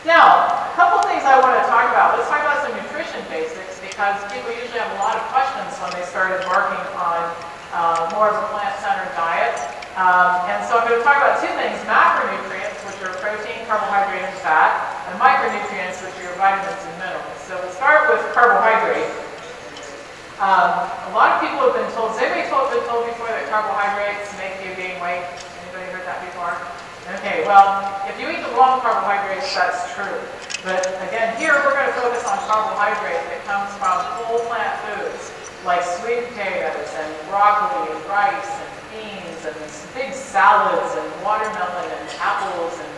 Now, a couple things I want to talk about. Let's talk about some nutrition basics, because people usually have a lot of questions when they started working on more of a plant-centered diet. And so I'm going to talk about 2 things: macronutrients, which are protein, carbohydrate, and fat, and micronutrients, which are vitamins and minerals. So we'll start with carbohydrate. A lot of people have been told, has anybody been told before that carbohydrates make you gain weight? Anybody heard that before? Okay, well, if you eat the wrong carbohydrates, that's true. But again, here we're going to focus on carbohydrate that comes from whole plant foods, like sweet potatoes and broccoli and rice and beans and big salads and watermelon and apples and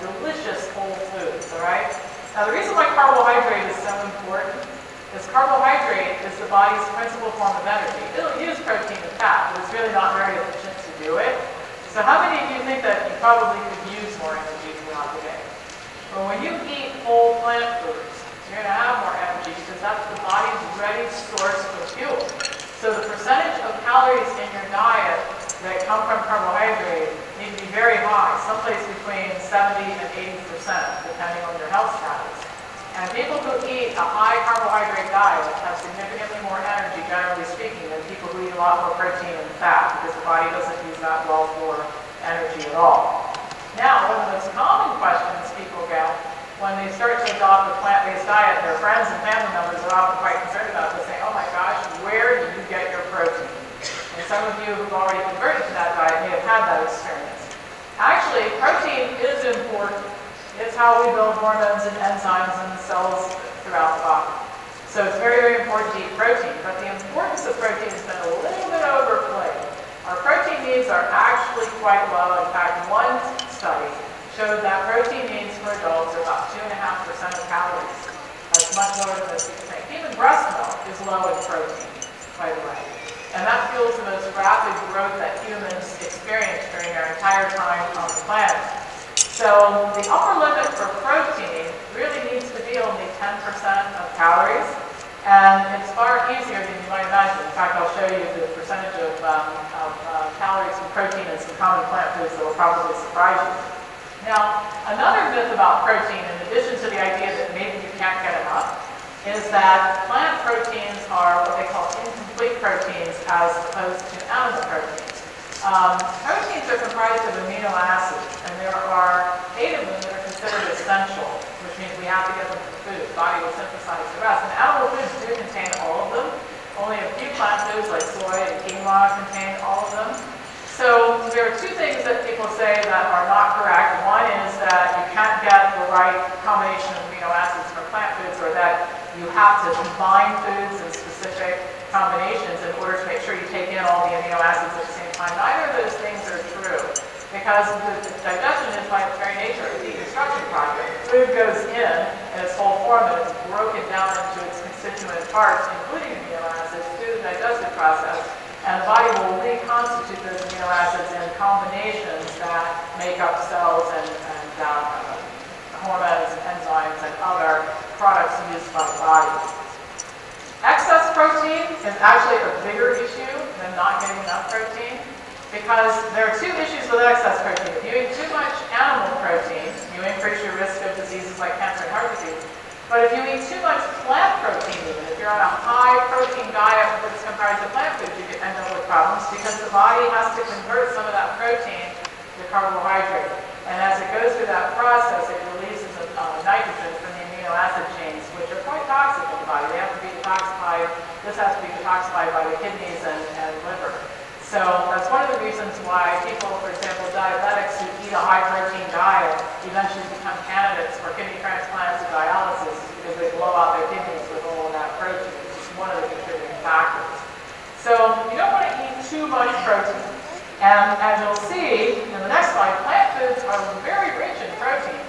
delicious whole foods, all right? Now, the reason why carbohydrate is so important is carbohydrate is the body's principal form of energy. It'll use protein and fat, but it's really not very efficient to do it. So how many of you think that you probably could use more energy throughout the day? Well, when you eat whole plant foods, you're going to have more energy because that's the body's ready source for fuel. So the percentage of calories in your diet that come from carbohydrate need to 70 and 80%, depending on their health status. And people who eat a high carbohydrate diet have significantly more energy, generally speaking, than people who eat a lot more protein and fat, because the body doesn't use that well for energy at all. Now, one of the most common questions people get when they start to adopt a plant-based diet, their friends and family members are often quite concerned about this, saying, oh my gosh, where do you get your protein? And some of you who've already converted to that diet may have had that experience. Actually, protein is important. It's how we build hormones and enzymes and cells throughout the body. So it's very, very important to eat protein, but the importance of protein has been a little bit overplayed. Our protein needs are actually quite low. In fact, one study showed that protein needs for adults are about 2.5% of calories. That's much lower than most people think. Even breast milk is low in protein, by the way. And that fuels the most rapid growth that humans experience during their entire time on the planet. So the upper limit for protein really needs to be only 10% of calories, and it's far easier than you might imagine. In fact, I'll show you the percentage of calories from protein in some common plant foods that will probably surprise you. Now, another myth about protein, in addition to the idea that maybe you can't get enough, is that plant proteins are what they call incomplete proteins as opposed to animal proteins. Proteins are comprised of amino acids, and there are 8 of them that are considered essential, which means we have to get them from food. The body will synthesize the rest. And animal foods do contain all of them. Only a few plant foods like soy and quinoa contain all of them. So there are 2 things that people say that are not correct. One is that you can't get the right combination of amino acids from plant foods, or that you have to combine foods in specific combinations in order to make sure you take in all the amino acids at the same time. Neither of those things are true, because the digestion is by its very nature a deconstruction project. Food goes in its whole form and it's broken down into its constituent parts, including amino acids, through the digestive process. And the body will reconstitute those amino acids in combinations that make up cells and hormones and enzymes and other products used by the body. Excess protein is actually a bigger issue than not getting enough protein, because there are 2 issues with excess protein. If you eat too much animal protein, you increase your risk of diseases like cancer and heart disease. But if you eat too much plant protein, even if you're on a high protein diet that's comprised of plant foods, you can end up with problems, because the body has to convert some of that protein to carbohydrate. And as it goes through that process, it releases nitrogen from the amino acid chains, which are quite toxic in the body. They have to be detoxified. This has to be detoxified by the kidneys and liver. So that's one of the reasons why people, for example, diabetics who eat a high protein diet eventually become candidates for kidney transplants or dialysis, because they blow out their kidneys with all of that protein. It's one of the contributing factors. So you don't want to eat too much protein. And as you'll see in the next slide, plant foods are very rich in protein.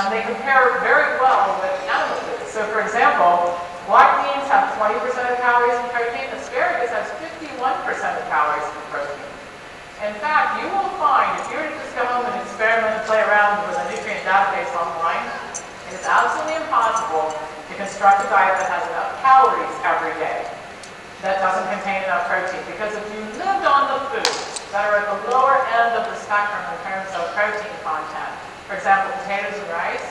They compare very well with animal foods. So for example, black beans have 20% of calories in protein. Asparagus has 51% of calories in protein. In fact, you will find, if you were to just go home and experiment and play around with a nutrient database online, it is absolutely impossible to construct a diet that has enough calories every day that doesn't contain enough protein. Because if you lived on the foods that are at the lower end of the spectrum in terms of protein content, for example, potatoes and rice,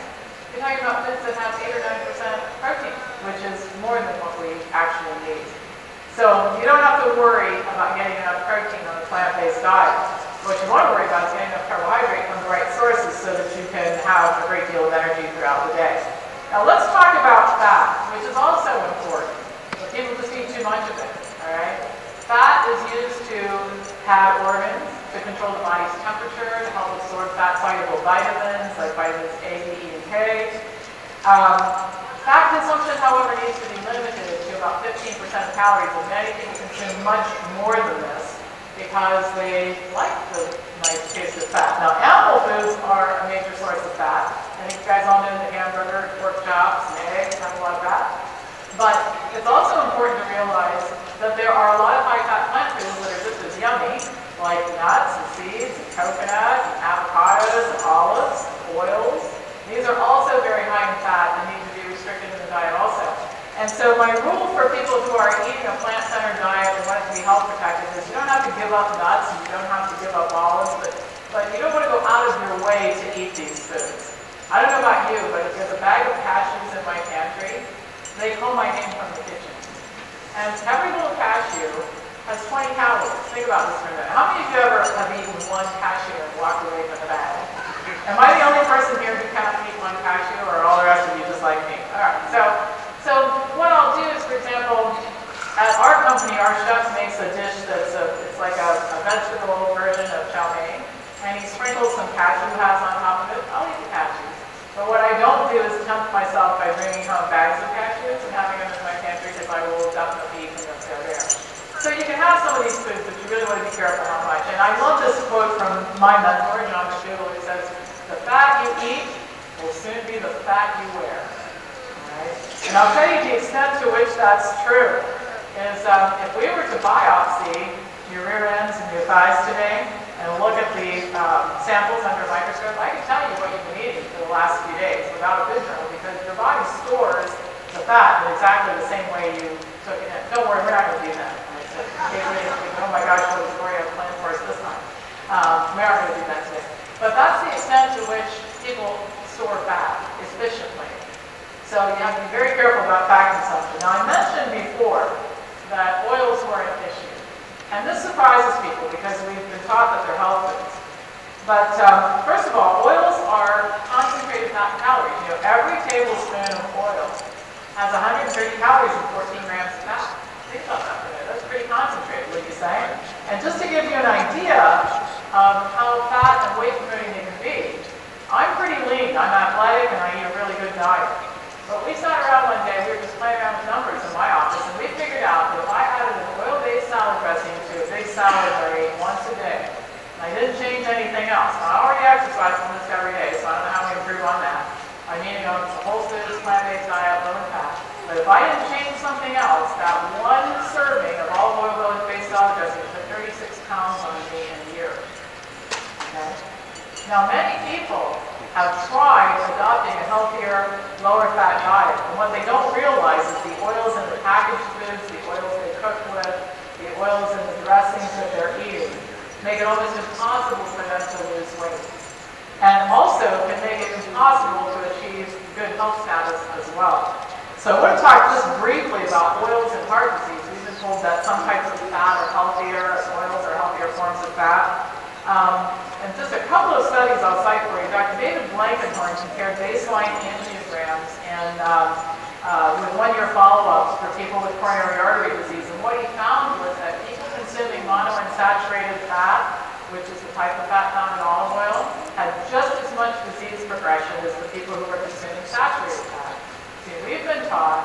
you're talking about foods that have 8 or 9% protein, which is more than what we actually need. So you don't have to worry about getting enough protein on a plant-based diet. What you want to worry about is getting enough carbohydrate from the right sources so that you can have a great deal of energy throughout the day. Now let's talk about fat, which is also important. But people just eat too much of it, all right? Fat is used to have organs, to control the body's temperature, to help absorb fat-soluble vitamins like vitamins A, D, E, and K. Fat consumption, however, needs to be limited to about 15% of calories, and many people consume much more than this because they like the nice taste of fat. Now, animal foods are a major source of fat. I think you guys all know the hamburger, pork chops, and eggs have a lot of fat. But it's also important to realize that there are a lot of high-fat plant foods that are just as yummy, like nuts and seeds and coconut and avocados and olives, oils. These are also very high in fat and need to be restricted in the diet also. And so my rule for people who are eating a plant-centered diet and want it to be health protective is you don't have to give up nuts and you don't have to give up olives, but you don't want to go out of your way to eat these foods. they call my name from the kitchen. And every little cashew has 20 calories. Think about this for a minute. How many of you ever have eaten one cashew and walked away from the bag? Am I the only person here who cannot eat one cashew, or are all the rest of you just like me? All right, so what I'll do is, for example, at our company, our chef makes a dish that's it's like a vegetable version of chow mein, and he sprinkles some cashew has on top of it. I'll eat the cashews. But what I don't do is tempt myself by bringing home bags of cashews and having them in my pantry, because I will definitely eat them if they're there. So you can have some of these foods, but you really want to be careful how much. And I love this quote from my mentor, John McDougall, who says, "The fat you eat will soon be the fat you wear." All right? And I'll tell you the extent to which that's true is if we were to biopsy your rear ends and your thighs today and look at the samples under a microscope, I can tell you what you've been eating for the last few days without a food journal, because your body stores the fat in exactly the same way you took it in. Don't worry, we're not going to do that. Oh my gosh, what a story I've planned for us this time. We aren't going to do that today. But that's the extent to which people store fat efficiently. So you have to be very careful about fat consumption. Now, I mentioned before that oils were an issue. And this surprises people because we've been taught that they're health foods. But first of all, oils are concentrated fat calories. You know, every tablespoon of oil has 130 calories and 14 grams of fat. Think about that for a minute. That's pretty concentrated, would you say? And just to give you an idea of how fat and weight promoting they can be, I'm pretty lean. I'm athletic and I eat a really good diet. But we sat around one day, we were just playing around with numbers in my office, and we figured out that if I added an oil-based salad dressing to a big salad that I ate once a day, and I didn't change anything else. Now, I already exercise almost every day, so I don't know how we improve on that. I'm eating a whole foods, plant-based diet, low in fat. But if I didn't change something else, that one serving of olive oil-based salad dressing put 36 pounds on me in a year. Okay? Now, many people have tried adopting a healthier, lower fat diet. And what they don't realize is the oils in the packaged foods, the oils they cook with, the oils in the dressings that they're eating, make it almost impossible for them to lose weight. And also can make it impossible to achieve good health status as well. So I want to talk just briefly about oils and heart disease. We've been told that some types of fat are healthier, oils are healthier forms of fat. And just a couple of studies I'll cite for you. Dr. David Blankenhorn compared baseline angiograms and with one-year follow-ups for people with coronary artery disease. And what he found was that people consuming monounsaturated fat, which is the type of fat found in olive oil, had just as much disease progression as the people who were consuming saturated fat. See, we've been taught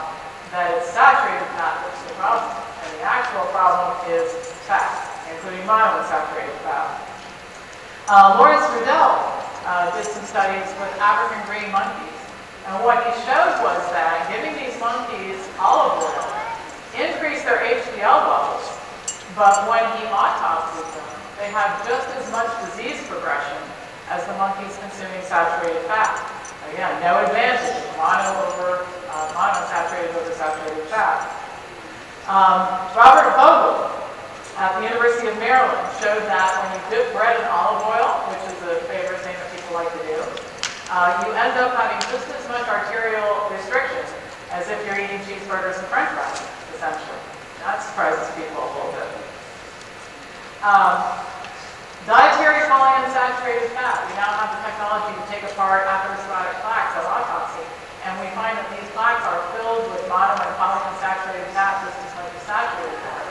that it's saturated fat that's the problem, and the actual problem is fat, including monounsaturated fat. Lawrence Riddell did some studies with African green monkeys. And what he showed was that giving these monkeys olive oil increased their HDL levels, but when he autopsied them, they had just as much disease progression as the monkeys consuming saturated fat. Again, no advantage, monounsaturated over saturated fat. Robert Vogel at the University of Maryland showed that when you dip bread in olive oil, which is a favorite thing that people like to do, you end up having just as much arterial restriction as if you're eating cheeseburgers and french fries, essentially. That surprises people a little bit. Dietary polyunsaturated fat. We now have the technology to take apart atherosclerotic plaques at autopsy, and we find that these plaques are filled with mono and polyunsaturated fat just as much as saturated fat.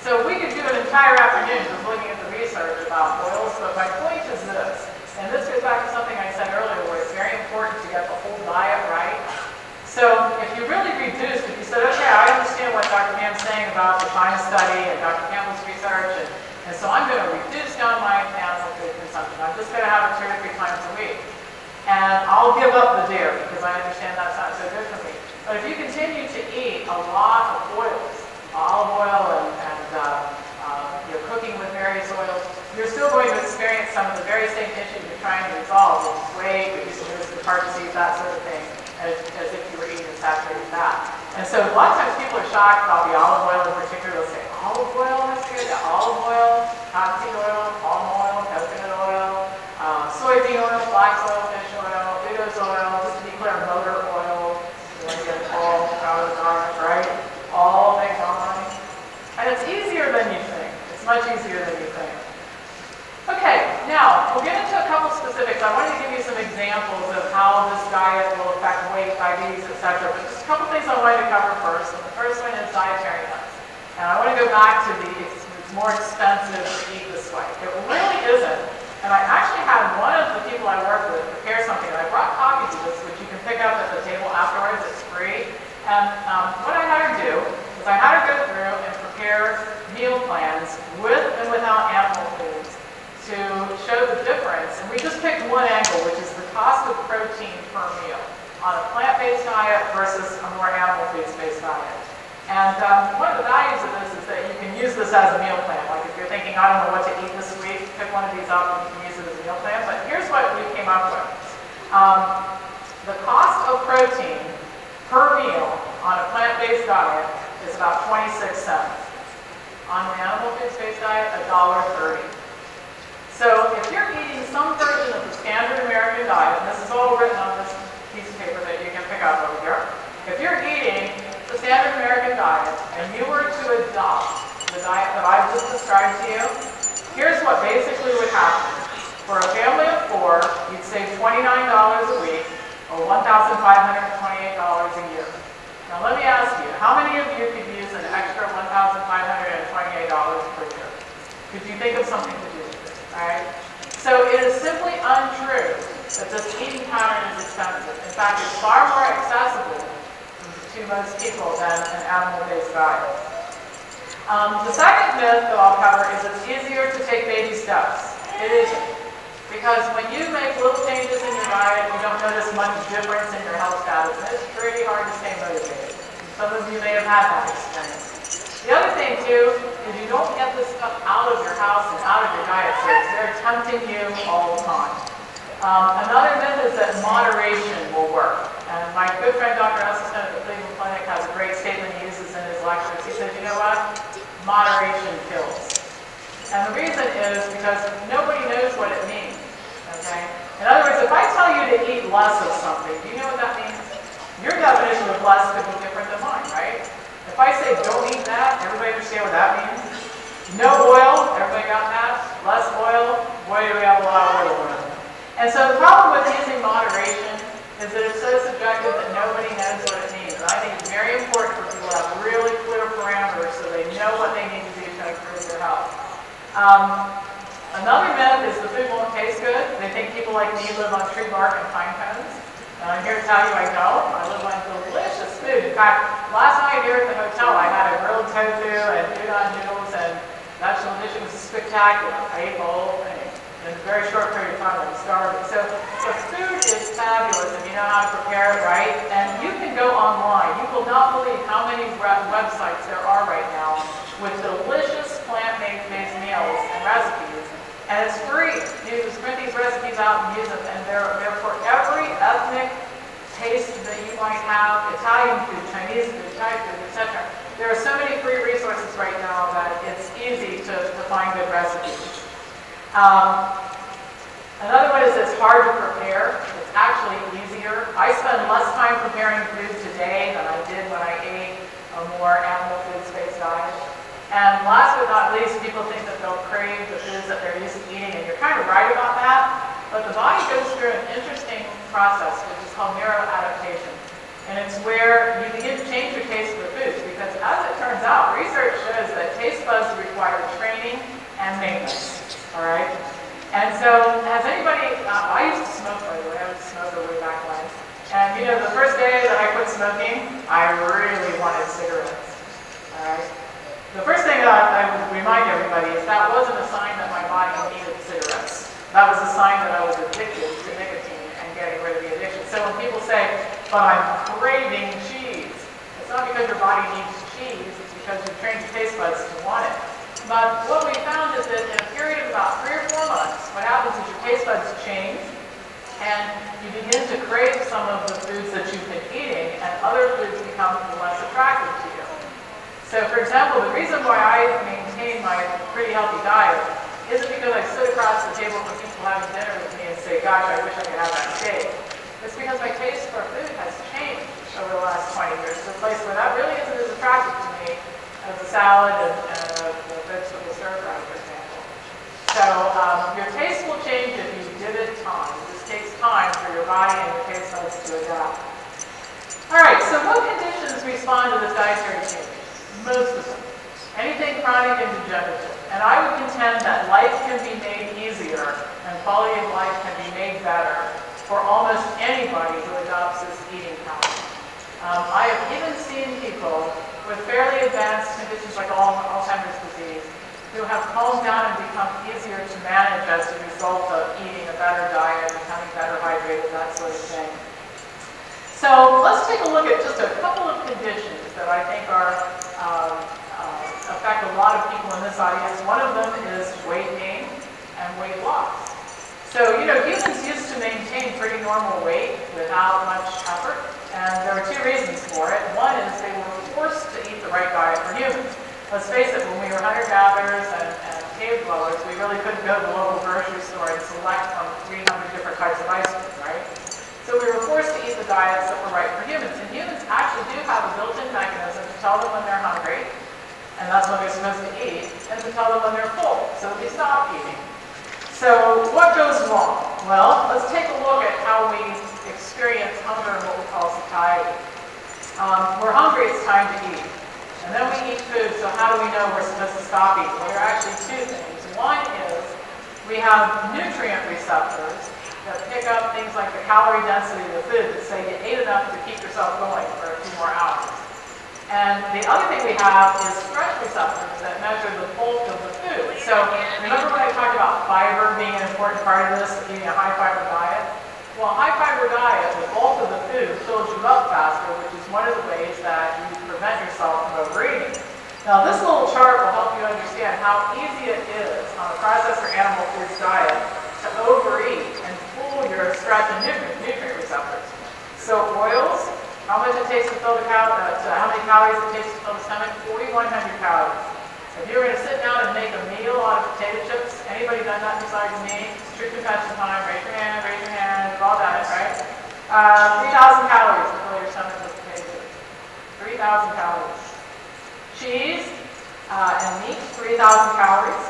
So we could do an entire afternoon just looking at the research about oils, but my point is this, and this goes back to something I said earlier where it's very important to get the whole diet right. So if you really reduced, if you said, okay, I understand what Dr. Pam's saying about the China study and Dr. Campbell's research, and so I'm going to reduce down my animal food consumption. I'm just going to have it 2 or 3 times a week. And I'll give up the dairy because I understand that's not so good for me. But if you continue to eat a lot of oils, olive oil and you're cooking with various oils, you're still going to experience some of the very same issues you're trying to resolve, which is weight, reducing risk of heart disease, that sort of thing, as if you were eating saturated fat. And so a lot of times people are shocked about the olive oil in particular. They'll say, olive oil is good? Yeah, olive oil, cottonseed oil, palm oil, coconut oil, soybean oil, flax oil, fish oil, Udo's oil, just to be clear, motor oil. You want to get all out of the car diabetes, etc. But just a couple things I wanted to cover first. And the first one is dietary nuts. And I want to go back to it's more expensive to eat this way. It really isn't. And I actually had one of the people I work with prepare something. And I brought copies of this, which you can pick up at the table afterwards. It's free. And what I had her do is I had her go through and prepare meal plans with and without animal foods to show the difference. And we just picked one angle, which is the cost of protein per meal on a plant-based diet versus a more animal foods-based diet. And one of the values of this is that you can use this as a meal plan. Like if you're thinking, I don't know what to eat this week, pick one of these up and you can use it as a meal plan. But here's what we came up with. The cost of protein per meal on a plant-based diet is about 26 cents. On an animal foods-based diet, $1.30. So if you're eating some version of the standard American diet, and this is all written on this piece of paper that you can pick up over here. If you're eating the standard American diet and you were to adopt the diet that I've just described to you, here's what basically would happen. For a family of 4, you'd save $29 a week or $1,528 a year. Now let me ask you, how many of you could use an extra $1,528 per year? Could you think of something to do with it? All right? So it is simply untrue that this eating pattern is expensive. In fact, it's far more accessible to most people than an animal-based diet. The second myth that I'll cover is it's easier to take baby steps. It isn't. Because when you make little changes in your diet, you don't notice much difference in your health status, and it's pretty hard to stay motivated. Some of you may have had that experience. The other thing, too, is you don't get this stuff out of your house and out of your diet, so they're tempting you all the time. Another myth is that moderation will work. And my good friend, Dr. Esselstyn at the Cleveland Clinic, has a great statement he uses in his lectures. He says, you know what? Moderation kills. And the reason is because nobody knows what it means, okay? In other words, if I tell you to eat less of something, do you know what that means? Your definition of less could be different than mine, right? If I say don't eat that, everybody understand what that means? No oil, everybody got that? Less oil, boy do we have a lot of oil around. And so the problem with using moderation is that it's so subjective that nobody knows what it means. And I think it's very important for people to have really clear parameters so they know what they need to do to improve their health. Another myth is the food won't taste good. They think people like me live on tree bark and pine cones. And I'm here to tell you I don't. I live on delicious food. In fact, last night here at the hotel, I had a grilled tofu and udon noodles and vegetable dish. It was spectacular. I ate the whole thing in a very short period of time. I was starving. So the food is fabulous if you know how to prepare it right. And you can go online. You will not believe how many websites there are right now with delicious plant-based meals and recipes. And it's free. You just print these recipes out and use them. And they're for every ethnic taste that you might have, Italian food, Chinese food, Thai food, etc. There are so many free resources right now that it's easy to find good recipes. Another one is it's hard to prepare. It's actually easier. I spend less time preparing food today than I did when I ate a more animal foods-based diet. And last but not least, people think that they'll crave the foods that they're used to eating, and you're kind of right about that. But the body goes through an interesting process, which is called neuroadaptation. And it's where you begin to change your taste for foods, because as it turns out, research shows that taste buds require training and maintenance. All right? And so, has anybody, I used to smoke, by the way, I was a smoker way back when. And you know, the first day that I quit smoking, I really wanted cigarettes. All right? The first thing that I would remind everybody is that wasn't a sign that my body needed cigarettes. That was a sign that I was addicted to nicotine and getting rid of the addiction. So when people say, but I'm craving cheese, it's not because your body needs cheese, it's because you've trained your taste buds to want it. But what we found is that in a period of about 3 or 4 months, what happens is your taste buds change, and you begin to crave some of the foods that you've been eating, and other foods become less attractive to you. So, for example, the reason why I maintain my pretty healthy diet isn't because I sit across the table from people having dinner with me and say, gosh, I wish I could have that steak. It's because my taste for food has changed over the last 20 years to a place where that really isn't as attractive to me as a salad and a vegetable stir-fry, for example. So your taste will change if you give it time. It just takes time for your body and your taste buds to adapt. so what conditions respond to this dietary change? Most of them. Anything chronic and degenerative. And I would contend that life can be made easier and quality of life can be made better for almost anybody who adopts this eating pattern. I have even seen people with fairly advanced conditions like Alzheimer's disease who have calmed down and become easier to manage as a result of eating a better diet, becoming better hydrated, that sort of thing. So let's take a look at just a couple of conditions that I think are affect a lot of people in this audience. One of them is weight gain and weight loss. So, humans used to maintain pretty normal weight without much effort, and there were two reasons for it. One is they were forced to eat the right diet for humans. Let's face it, when we were hunter-gatherers and cave dwellers, we really couldn't go to the local grocery store and select from 300 different types of ice cream, right? So we were forced to eat the diets that were right for humans. And humans actually do have a built-in mechanism to tell them when they're hungry, and that's when they're supposed to eat, and to tell them when they're full, so they stop eating. So what goes wrong? Well, let's take a look at how we experience hunger in what we call satiety. We're hungry, it's time to eat. And then we eat food, so how do we know we're supposed to stop eating? Well, there are actually two things. One is we have nutrient receptors that pick up things like the calorie density of the food that say you ate enough to keep yourself going for a few more hours. And the other thing we have is stretch receptors that measure the bulk of the food. So remember when I talked about fiber being an important part of this, eating a high fiber diet? Well, a high fiber diet, the bulk of the food fills you up faster, which is one of the ways that you prevent yourself from overeating. Now this little chart will help you understand how easy it is on a processed or animal foods diet to overeat and fool your stretch and nutrient receptors. So oils, how much it takes to fill the how many calories it takes to fill the stomach? 4,100 calories. If you were going to sit down and make a meal out of potato chips, anybody done that besides me? It's true confession time. Raise your hand, we've all done it, right? 3,000 calories to fill your stomach with potato chips. 3,000 calories. Cheese and meat, 3,000 calories.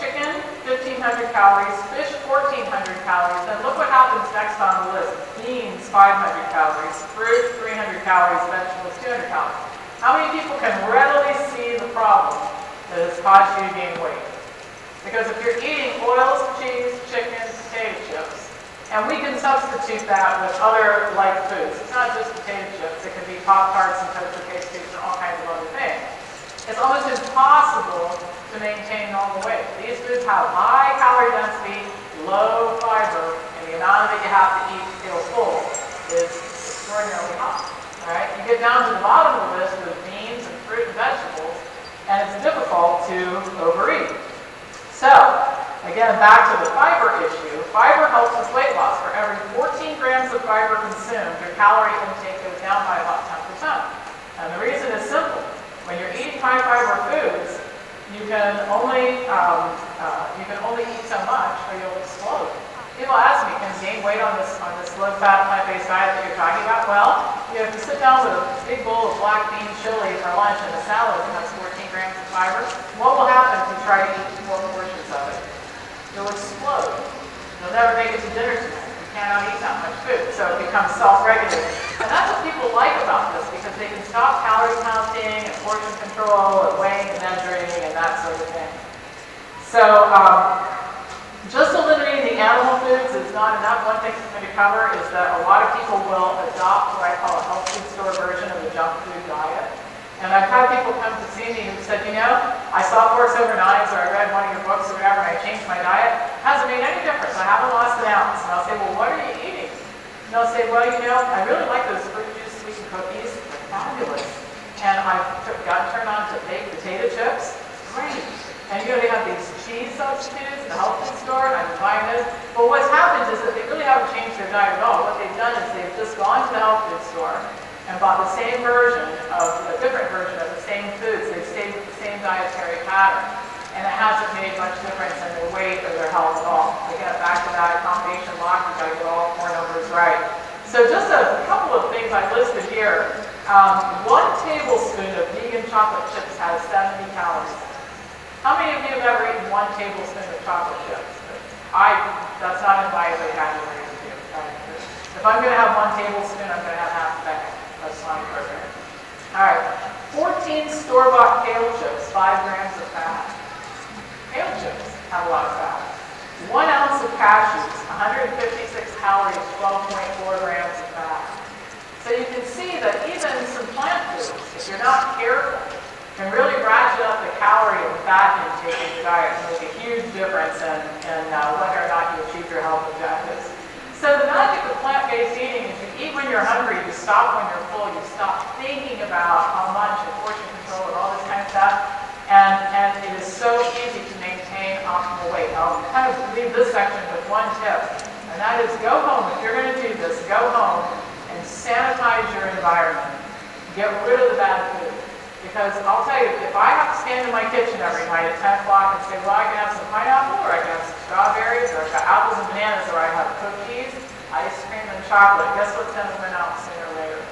Chicken, 1,500 calories. Fish, 1,400 calories. Then look what happens next on the list. Beans, 500 calories. Fruit, 300 calories. Vegetables, 200 calories. How many people can readily see the problem that has caused you to gain weight? Because if you're eating oils, cheese, chicken, potato chips, and we can substitute that with other light foods. It's not just potato chips. It can be Pop-Tarts and toaster pastries and all kinds of other things. It's almost impossible to maintain normal weight. These foods have high calorie density, low fiber, and the amount of it you have to eat to feel full is extraordinarily high. All right? You get down to the bottom of the list with beans and fruit and vegetables, and it's difficult to overeat. So, again, back to the fiber issue. Fiber helps with weight loss. For every 14 grams of fiber consumed, your calorie intake goes down by about 10%. And the reason is simple. When you're eating high fiber foods, you can only eat so much or you'll explode. People ask me, can you gain weight on this low-fat, plant-based diet that you're talking about? Well, if you sit down with a big bowl of black bean chili for lunch and a salad that has 14 grams of fiber, what will happen if you try to eat 4 portions of it? You'll explode. You'll never make it to dinner tonight. You cannot eat that much food, so it becomes self-regulating. And that's what people like about this, because they can stop calorie counting and portion control and weighing and measuring and that sort of thing. So, just eliminating the animal foods is not enough. One thing I'm going to cover is that a lot of people will adopt what I call a health food store version of the junk food diet. And I've had people come to see me who said, I saw Forks Over Knives, or I read one of your books or whatever, and I changed my diet. It hasn't made any difference. I haven't lost an ounce. And I'll say, well, what are you eating? And they'll say, well, I really like those fruit juice sweetened cookies. They're fabulous. And I've gotten turned on to baked potato chips. Great. And they have these cheese substitutes in the health food store, and I'm buying those. But what's happened is that they really haven't changed their diet at all. What they've done is they've just gone to the health food store and bought the same version of, a different version of the same foods. They've stayed with the same dietary pattern. And it hasn't made much difference in their weight or their health at all. Again, back to that combination lock, you've got to get all 4 numbers right. So just a couple of things I listed here. 1 tablespoon of vegan chocolate chips has 70 calories. How many of you have ever eaten 1 tablespoon of chocolate chips? That's not in my vocabulary to do. If I'm going to have 1 tablespoon, I'm going to have half a bag. That's my program. All right, 14 store-bought kale chips, 5 grams of fat. Kale chips have a lot of fat. 1 ounce of cashews, 156 calories, 12.4 grams of fat. So you can see that even some plant foods, if you're not careful, can really ratchet up the calorie and fat intake in your diet and make a huge difference in whether or not you achieve your health objectives. So the magic of plant-based eating is you eat when you're hungry, you stop when you're full, you stop thinking about how much and portion control and all this kind of stuff, and it is so easy to maintain optimal weight. I'll kind of leave this section with one tip, and that is go home. If you're going to do this, go home and sanitize your environment. Get rid of the bad food. Because I'll tell you, if I have to stand in my kitchen every night at 10 o'clock and say, well, I can have some pineapple, or I can have some strawberries, or I've got apples and bananas, or I have cookies, ice cream, and chocolate, guess what's going to win out sooner or later?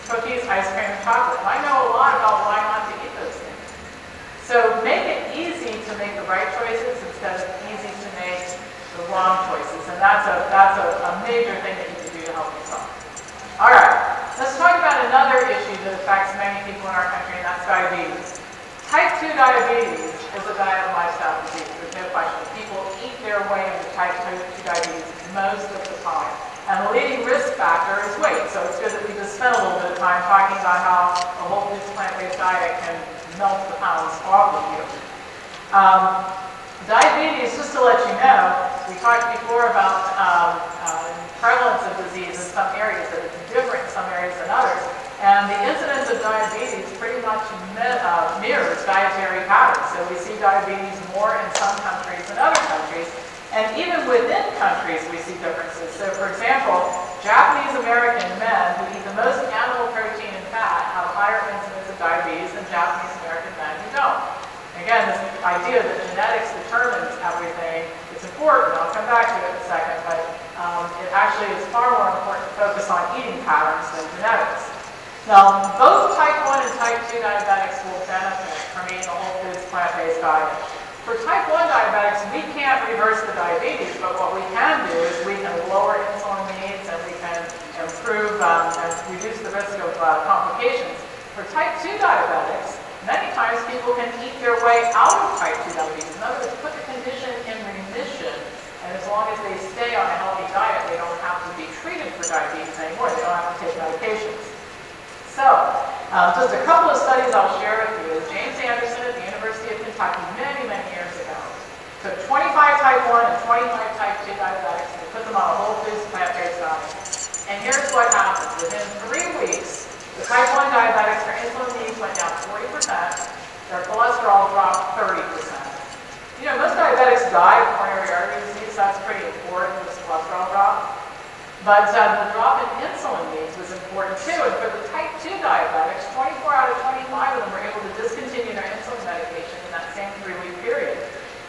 Cookies, ice cream, and chocolate. I know a lot about why not to eat those things. So make it easy to make the right choices instead of easy to make the wrong choices. And that's a major thing that you can do to help yourself. All right, let's talk about another issue that affects many people in our country, and that's diabetes. Type 2 diabetes is a diet and lifestyle disease. There's no question. People eat their way into type 2 diabetes most of the time. And the leading risk factor is weight. So it's good that we just spent a little bit of time talking about how a whole foods plant-based diet can melt the pounds off of you. Diabetes, just to let you know, we talked before about prevalence of disease in some areas, that it's different in some areas than others. And the incidence of diabetes pretty much mirrors dietary patterns. So we see diabetes more in some countries than other countries. And even within countries, we see differences. So for example, Japanese American men who eat the most animal protein and fat have a higher incidence of diabetes than Japanese American men who don't. Again, this idea that genetics determines everything, it's important. I'll come back to it in a second, but it actually is far more important to focus on eating patterns than genetics. Now, both type 1 and type 2 diabetics will benefit from eating a whole foods plant-based diet. For type 1 diabetics, we can't reverse the diabetes, but what we can do is we can lower insulin needs and we can improve and reduce the risk of complications. For type 2 diabetics, many times people can eat their way out of type 2 diabetes. In other words, put the condition in remission, and as long as they stay on a healthy diet, they don't have to be treated for diabetes anymore. They don't have to take medications. So, just a couple of studies I'll share with you. James Anderson at the University of Kentucky many, many years ago took 25 type 1 and 25 type 2 diabetics and put them on a whole foods plant-based diet. And here's what happened. Within 3 weeks, the type 1 diabetics, their insulin needs went down 40%, their cholesterol dropped 30%. You know, most diabetics die of coronary artery disease, so that's pretty important, this cholesterol drop. But the drop in insulin needs was important too, and for the type 2 diabetics, 24 out of 25 of them were able to discontinue their insulin medication in that same 3-week period.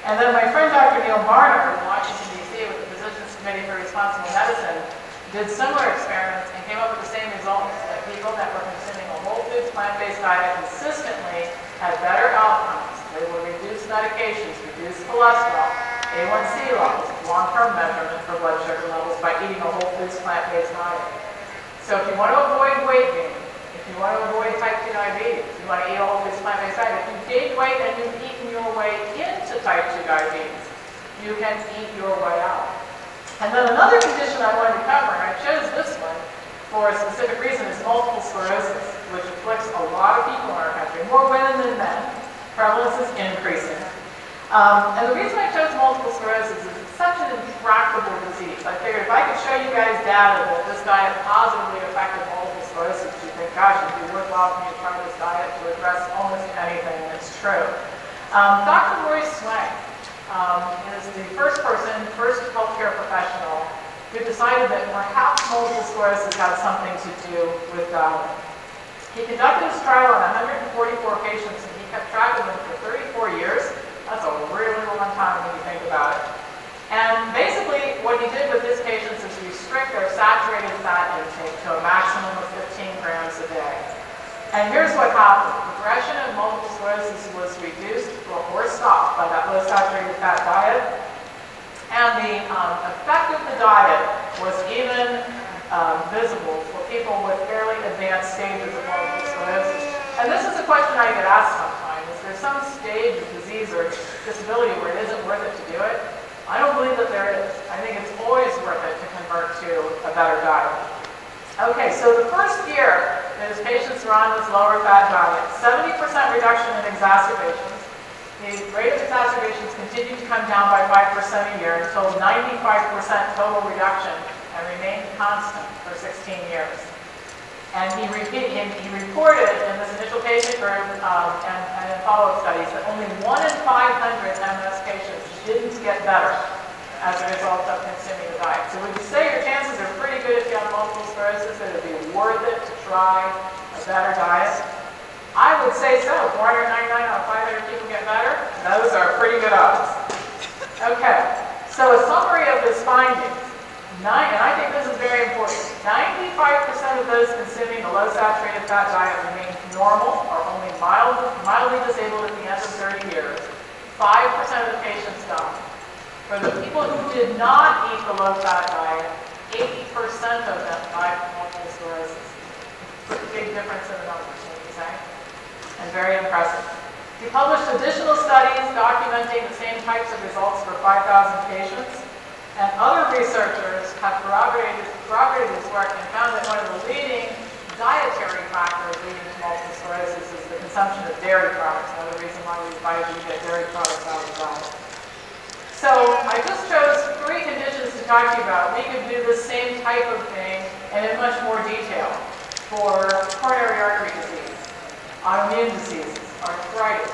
And then my friend Dr. Neil Barner in Washington, D.C. with the Physicians Committee for Responsible Medicine did similar experiments and came up with the same results, that people that were consuming a whole foods plant-based diet consistently had better outcomes. They will reduce medications, reduce cholesterol, A1C levels, long-term measurement for blood sugar levels by eating a whole foods plant-based diet. So if you want to avoid weight gain, if you want to avoid type 2 diabetes, you want to eat a whole foods plant-based diet, if you gain weight and you've eaten your way into type 2 diabetes, you can eat your way out. And then another condition I wanted to cover, and I chose this one for a specific reason, is multiple sclerosis, which afflicts a lot of people in our country, more women than men. Prevalence is increasing. And the reason I chose multiple sclerosis is it's such an intractable disease. I figured if I could show you guys data that this diet positively affected multiple sclerosis, you'd think, gosh, it'd be worthwhile for me to try this diet to address almost anything, and it's true. Dr. Roy Swank is the first healthcare professional who decided that perhaps multiple sclerosis had something to do with diet. He conducted his trial on 144 patients, and he kept track of them for 34 years. That's a really long time when you think about it. And basically, what he did with his patients is restrict their saturated fat intake to a maximum of 15 grams a day. And here's what happened. Progression of multiple sclerosis was reduced or stopped by that low saturated fat diet. And the effect of the diet was even visible people with fairly advanced stages of multiple sclerosis. And this is a question I get asked sometimes. Is there some stage of disease or disability where it isn't worth it to do it? I don't believe that there is. I think it's always worth it to convert to a better diet. Okay, so the first year those patients were on this lower fat diet, 70% reduction in exacerbations. The rate of exacerbations continued to come down by 5% a year until 95% total reduction and remained constant for 16 years. And he reported in this initial patient group and in follow-up studies that only 1 in 500 MS patients didn't get better as a result of consuming the diet. So would you say your chances are pretty good if you have multiple sclerosis that it would be worth it to try a better diet? I would say so. 499 out of 500 people get better. Those are pretty good odds. Okay, so a summary of his findings. And I think this is very important. 95% of those consuming the low saturated fat diet remained normal or only mildly disabled at the end of 30 years. 5% of the patients died. For the people who did not eat the low fat diet, 80% of them died from multiple sclerosis. Pretty big difference in the numbers, wouldn't you say? And very impressive. He published additional studies documenting the same types of results for 5,000 patients, and other researchers have corroborated his work and found that one of the leading dietary factors leading to multiple sclerosis is the consumption of dairy products. Another reason why we advise you to get dairy products out of the diet. So I just chose 3 conditions to talk to you about. We could do the same type of thing and in much more detail for coronary artery disease, autoimmune diseases, arthritis,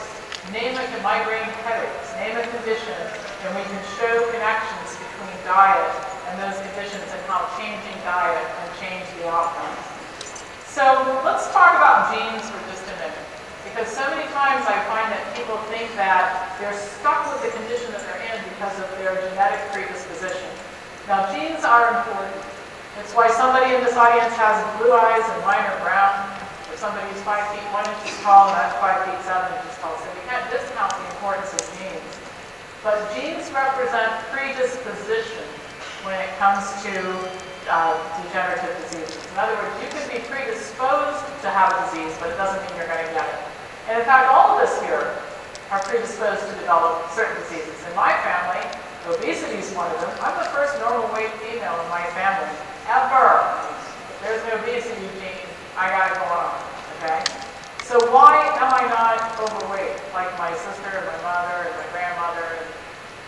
name a migraine headaches, name a condition, and we can show connections between diet and those conditions and how changing diet can change the outcomes. So let's talk about genes for just a minute, because so many times I find that people think that they're stuck with the condition that they're in because of their genetic predisposition. Now, genes are important. It's why somebody in this audience has blue eyes and mine are brown, or somebody who's 5 feet 1 inch tall and I'm 5 feet 7 inches tall. So we can't discount the importance of genes. But genes represent predisposition when it comes to degenerative diseases. In other words, you can be predisposed to have a disease, but it doesn't mean you're going to get it. And in fact, all of us here are predisposed to develop certain diseases. In my family, obesity is one of them. I'm the first normal weight female in my family, ever. If there's an obesity gene, I got it going on, okay? So why am I not overweight like my sister and my mother and my grandmother? And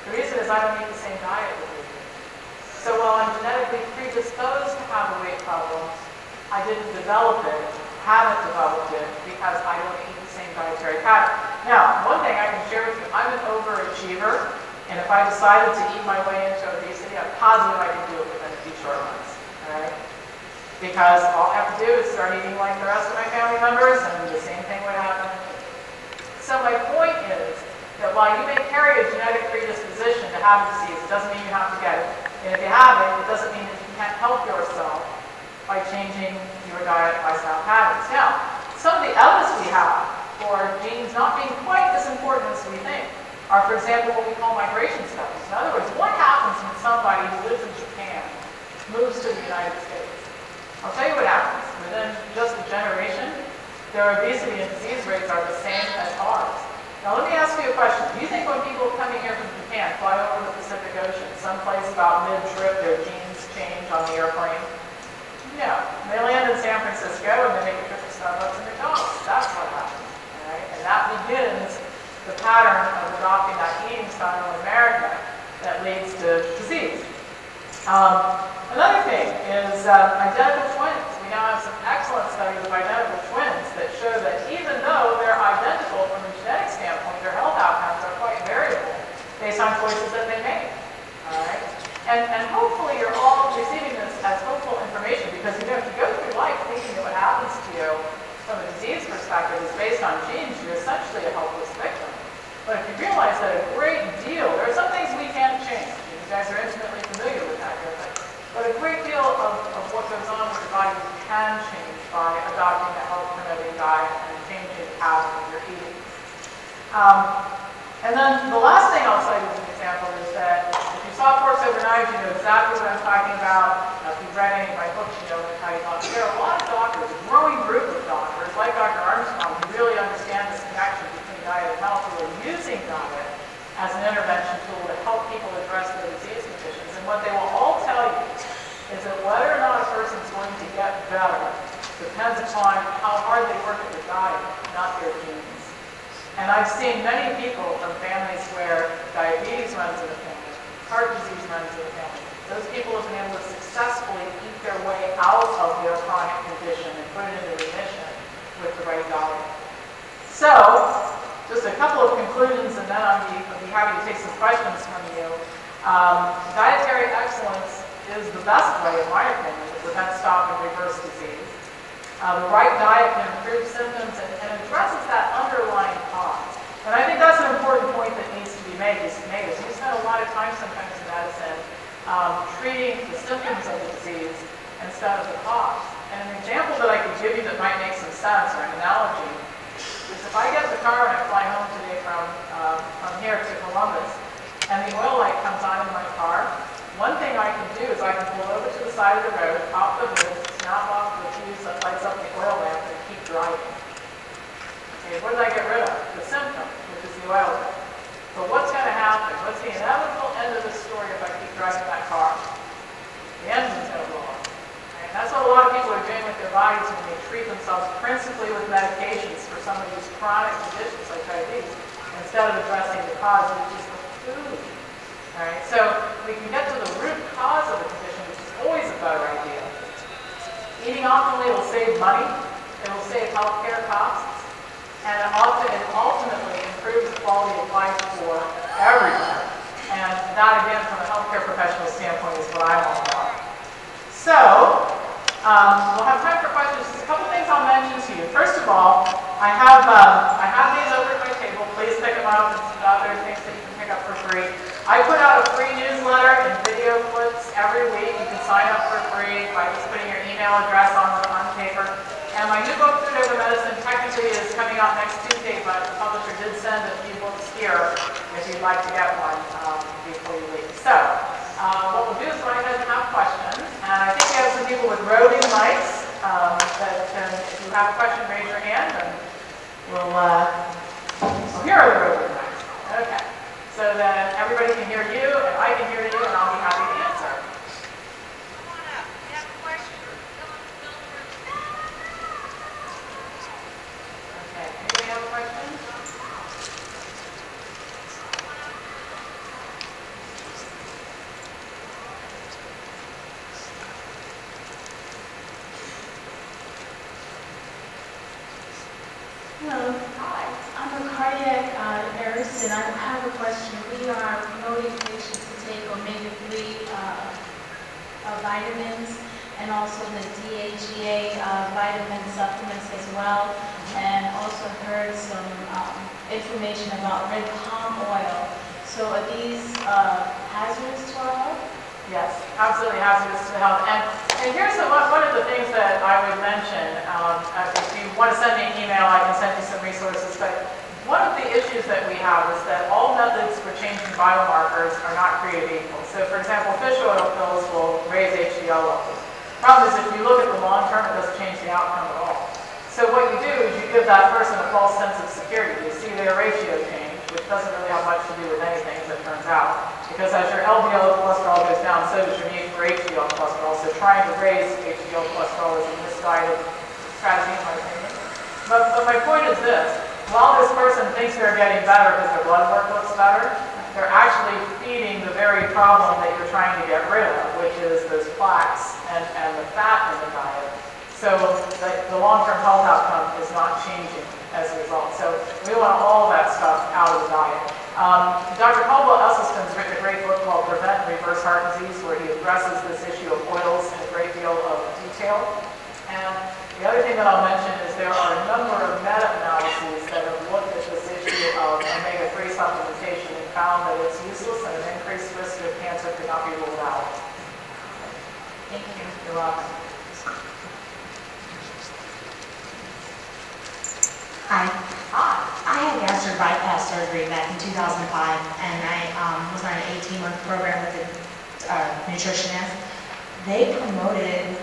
the reason is I don't eat the same diet that they do. So while I'm genetically predisposed to have a weight problem, I didn't develop it, haven't developed it, because I don't eat the same dietary pattern. Now, one thing I can share with you, I'm an overachiever, and if I decided to eat my way into obesity, I'm positive I can do it within a few short months, all right? Because all I have to do is start eating like the rest of my family members, and the same thing would happen. So my point is that while you may carry a genetic predisposition to have a disease, it doesn't mean you have to get it. And if you have it, it doesn't mean that you can't help yourself by changing your diet lifestyle patterns. Now, some of the evidence we have for genes not being quite as important as we think are, for example, what we call migration studies. In other words, what happens when somebody who lives in Japan moves to the United States? I'll tell you what happens. Within just a generation, their obesity and disease rates are the same as ours. Now let me ask you a question. Do you think when people coming here from Japan fly over the Pacific Ocean, someplace about mid-trip, their genes change on the airplane? No. They land in San Francisco and they make a trip to Starbucks and McDonald's. That's what happens. Right? And that begins the pattern of adopting that eating style in America that leads to disease. Another thing is identical twins. We now have some excellent studies of identical twins that show that even though they're identical from a genetic standpoint, their health outcomes are quite variable based on choices that they make. All right? And hopefully you're all receiving this as hopeful information, because if you go through life thinking that what happens to you from a disease perspective is based on genes, you're essentially a helpless victim. But if you realize that a great deal, there are some things we can't change. You guys are intimately familiar with that, but a great deal of what goes on with your body can change by adopting a health-promoting diet and changing the pattern of your eating. And then the last thing I'll cite as an example is that if you saw Forks Over Knives, you know exactly what I'm talking about. If you've read any of my books, you know what I'm talking about. There are a lot as an intervention tool to help people address their disease conditions. And what they will all tell you is that whether or not a person's going to get better depends upon how hard they work at their diet, not their genes. And I've seen many people from families where diabetes runs in the family, heart disease runs in the family. Those people have been able to successfully eat their way out of their chronic condition and put it into remission with the right diet. So, just a couple of conclusions, and then I'll be happy to take some questions from you. Dietary excellence is the best way, in my opinion, to prevent, stop, and reverse disease. The right diet can improve symptoms and addresses that underlying cause. And I think that's an important point that needs to be made. We spend a lot of time sometimes in medicine treating the symptoms of the disease instead of the cause. And an example that I could give you that might make some sense, or an analogy, is if I get in the car and I fly home today from here to Columbus, and the oil light comes on in my car, one thing I can do is I can pull over to the side of the road, pop the hood, snap off the fuse that lights up the oil lamp, and keep driving. Okay, what did I get rid of? The symptom, which is the oil lamp. But what's going to happen? What's the inevitable end of the story if I keep driving that car? The engine's going to blow up. Right? And that's what a lot of people are doing with their bodies when they treat themselves principally with medications for some of these chronic conditions like diabetes, instead of addressing the cause, which is the food. All right, so we can get to the root cause of the condition, which is always a better idea. Eating optimally will save money, it will save healthcare costs, and it ultimately improves the quality of life for everyone. And that, again, from a healthcare professional standpoint, is what I'm all about. So, we'll have time for questions. Just a couple things I'll mention to you. First of all, I have these over at my table. Please pick them up. It's other things that you can pick up for free. I put out a free newsletter and video clips every week. You can sign up for free by just putting your email address on paper. And my new book, Food Over Medicine, technically is coming out next Tuesday, but the publisher did send a few books here if you'd like to get one before you leave. So, what we'll do is go ahead and have questions. And I think we have some people with roving mics that can, if you have a question, raise your hand, and we'll here are the roving mics. Okay. So that everybody can hear you, and I can hear you, and I'll be happy to answer. Come on up. You have a question? Come on, Okay. Anybody have a question? Hello. Hi. I'm a cardiac nurse, and I have a question. We are promoting patients to take omega-3 vitamins and also the DHEA vitamin supplements as well, and also heard some information about red palm oil. So are these hazardous to our health? Yes, absolutely hazardous to health. And here's one of the things that I would mention. If you want to send me an email, I can send you some resources. But one of the issues that we have is that all methods for changing biomarkers are not created equal. So, for example, fish oil pills will raise HDL levels. Problem is, if you look at the long term, it doesn't change the outcome at all. So what you do is you give that person a false sense of security. You see their ratio change, which doesn't really have much to do with anything, as it turns out. Because as your LDL cholesterol goes down, so does your need for HDL cholesterol. So trying to raise HDL cholesterol is a misguided strategy, in my opinion. But my point is this. While this person thinks they're getting better because their blood work looks better, they're actually feeding the very problem that you're trying to get rid of, which is those plaques and the fat in the diet. So the long-term health outcome is not changing as a result. So we want all of that stuff out of the diet. Dr. Caldwell Esselstyn's written a great book called Prevent and Reverse Heart Disease, where he addresses this issue of oils in a great deal of detail. And the other thing that I'll mention is there are a number of meta-analyses that have looked at this issue of omega-3 supplementation and found that it's useless and an increased risk of cancer could not be ruled out. Thank you. You're welcome. Hi. Hi. I had gastric bypass surgery back in 2005, and I was on an 18-month program with a nutritionist. They promoted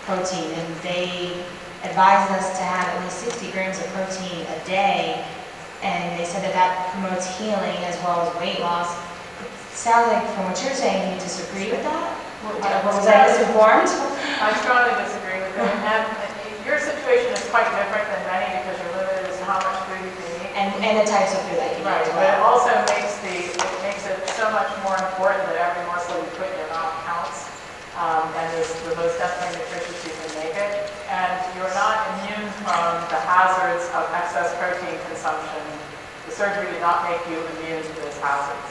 protein, and they advised us to have at least 60 grams of protein a day and they said that that promotes healing as well as weight loss. It sounds like from what you're saying, you disagree with that? Was I misinformed? I strongly disagree with it. And your situation is quite different than many because you're limited as to how much food you can eat. And the types of food that you Right, eat as but it well. also makes it so much more important that every morsel you put in your mouth counts, and is the most definitely nutritious you can make it. And you're not immune from the hazards of excess protein consumption. The surgery did not make you immune to those hazards.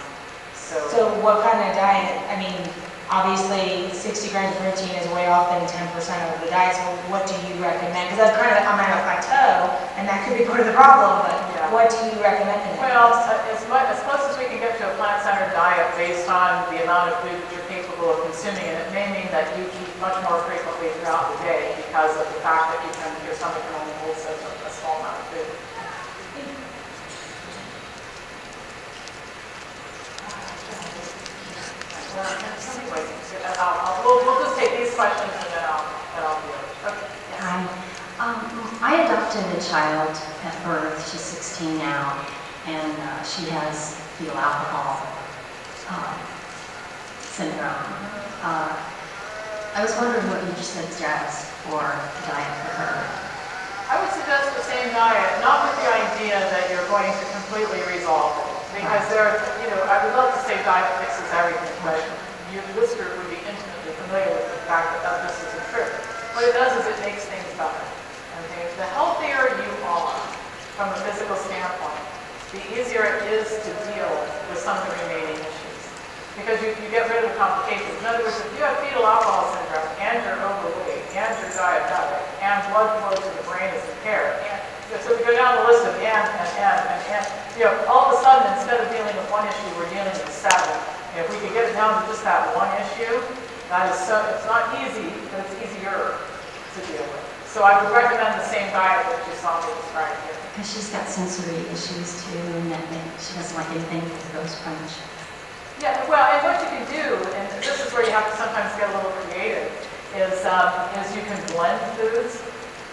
So what kind of diet? I mean, obviously 60 grams of protein is way off than 10% of the diet, so what do you recommend? Because I'm at a plateau, and that could be part of the problem, but Yeah. what do you recommend? Well, as close as we can get to a plant-centered diet based on the amount of food that you're capable of consuming, and it may mean that you eat much more frequently throughout the day because of the fact that your stomach can only hold such a small amount of food. We'll just take these questions and then I'll do it. Okay. Yes. Hi. I adopted a child at birth. She's 16 now, and she has fetal alcohol syndrome. I was wondering what you just suggest for a diet for her. I would suggest the same diet, not with the idea that you're going to completely resolve it. Because I would love to say diet fixes everything, but this group would be intimately familiar with the fact that this isn't true. What it does is it makes things better. Okay? The healthier you are from a physical standpoint, the easier it is to deal with some of the remaining issues. Because you get rid of the complications. In other words, if you have fetal alcohol syndrome and you're overweight and you're diabetic and blood flow to the brain is impaired, so we go down the list of and, all of a sudden, instead of dealing with one issue, we're dealing with 7. And if we could get it down to just that one issue, it's not easy, but it's easier to deal with. So I would recommend the same diet that you saw me describe here. Because she's got sensory issues too, and that she doesn't like anything that goes crunch. Yeah, well, and what you can do, and this is where you have to sometimes get a little creative, is you can blend foods.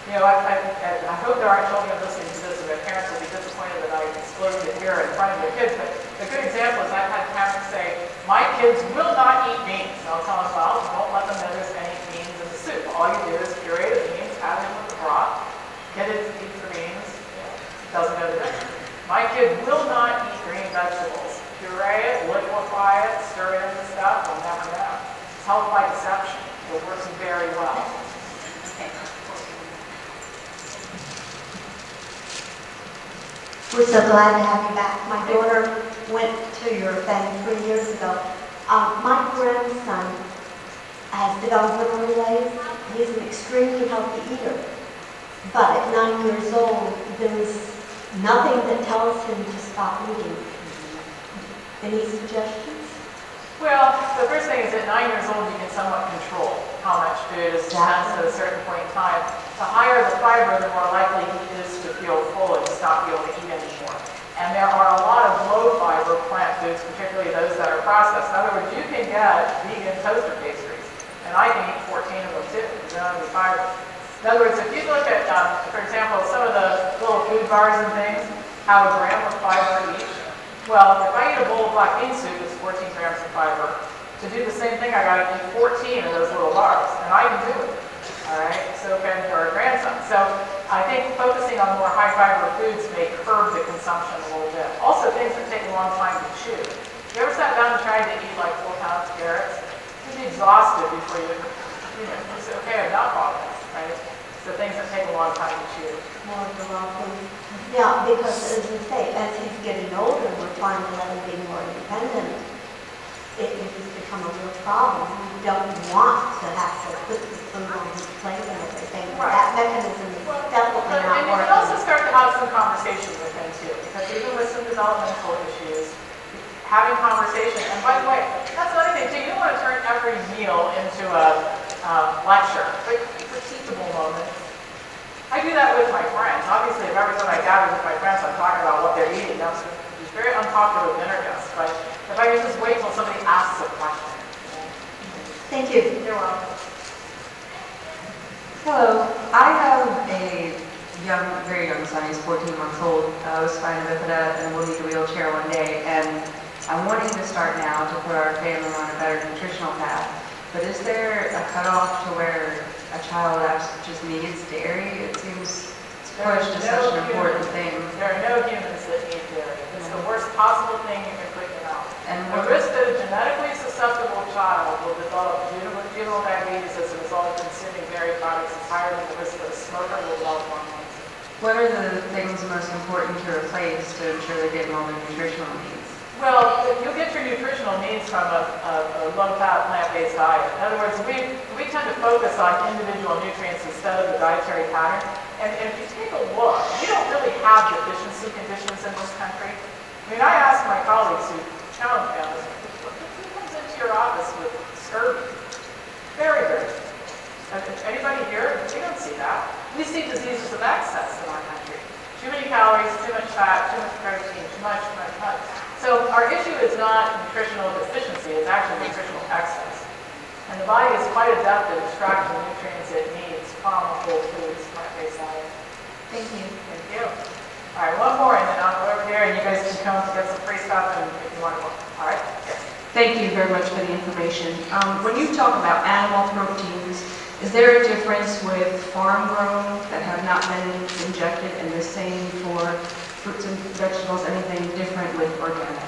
I hope there aren't children listening to this and their parents will be disappointed that I disclosed it here in front of their kids, but a good example is I've had parents say, my kids will not eat beans. And I'll tell them, well, don't let them know there's any beans in the soup. All you do is puree the beans, add them with the broth, get it to eat the beans. Doesn't know the difference. My kid will not eat green vegetables. Puree it, liquefy it, stir it into stuff, they'll never know. It's health by deception. It works very well. Okay. We're so glad to have you back. My daughter went to your thing 3 years ago. My grandson has developmental delays. He's an extremely healthy eater. But at 9 years old, there's nothing that tells him to stop eating. Any suggestions? Well, the first thing is at 9 years old, you can somewhat control how much food is dispensed at a certain point in time. The higher the fiber, the more likely he is to feel full and to stop being able to eat anymore. And there are a lot of low-fiber plant foods, particularly those that are processed. In other words, you can get vegan toaster pastries, and I can eat 14 of them too, because they're only fiber. In other words, if you look at, for example, some of the little food bars and things have a gram of fiber each. Well, if I eat a bowl of black bean soup, it's 14 grams of fiber. To do the same thing, I got to eat 14 of those little bars, and I can do it. All right, so can our grandson. So I think focusing on more high fiber foods may curb the consumption a little bit. Also, things that take a long time to chew. You ever sat down and tried to eat like 4 pounds of carrots? You'd be exhausted before you say, okay, I'm not bothering, right? So things that take a long time to chew. More broccoli. Yeah, because as you say, as he's getting older, we're trying to let him be more independent. It has become a real problem. We don't want to have to put the food on his plate and everything. Right. That mechanism is definitely And not you can working. also start to have some conversation with him too, because even with some developmental issues, having conversation, and by the way, that's another thing too, you don't want to turn every meal into a lecture, but it's a teachable moment. I do that with my friends. Obviously, if every time I gather with my friends, I'm talking about what they're eating. That's very unpopular with dinner guests, but if I can just wait till somebody asks a question. Thank you. You're welcome. Hello, I have a young, very young son, he's 14 months old, with spina bifida and will need a wheelchair one day. And I'm wanting to start now to put our family on a better nutritional path. But is there a cutoff to where a child just needs dairy? It seems pushed to such an important thing. There are no humans that need dairy. It's the worst possible thing you can put in your mouth. And The risk that a genetically susceptible child will develop juvenile diabetes as a result of consuming dairy products is higher than the risk that a smoker will develop lung cancer. what are the things most important to replace to ensure they're getting all their nutritional needs? Well, you'll get your nutritional needs from a low-fat, plant-based diet. In other words, we tend to focus on individual nutrients instead of the dietary pattern. And if you take a look, we don't really have deficiency conditions in this country. I mean, I ask my colleagues who challenge me on this, who comes into your office with scurvy? Very, very few. Anybody here? We don't see that. We see diseases of excess in our country. Too many calories, too much fat, too much protein, too much. So our issue is not nutritional deficiency, it's actually nutritional excess. And the body is quite adept at extracting the nutrients it needs from whole foods, plant-based diet. Thank you. Thank you. All right, one more, and then I'll go over here, and you guys can come get some free stuff, and if you want to go. All right? Yes. Thank you very much for the information. When you talk about animal proteins, is there a difference with farm-grown that have not been injected and the same for fruits and vegetables, anything different with organic?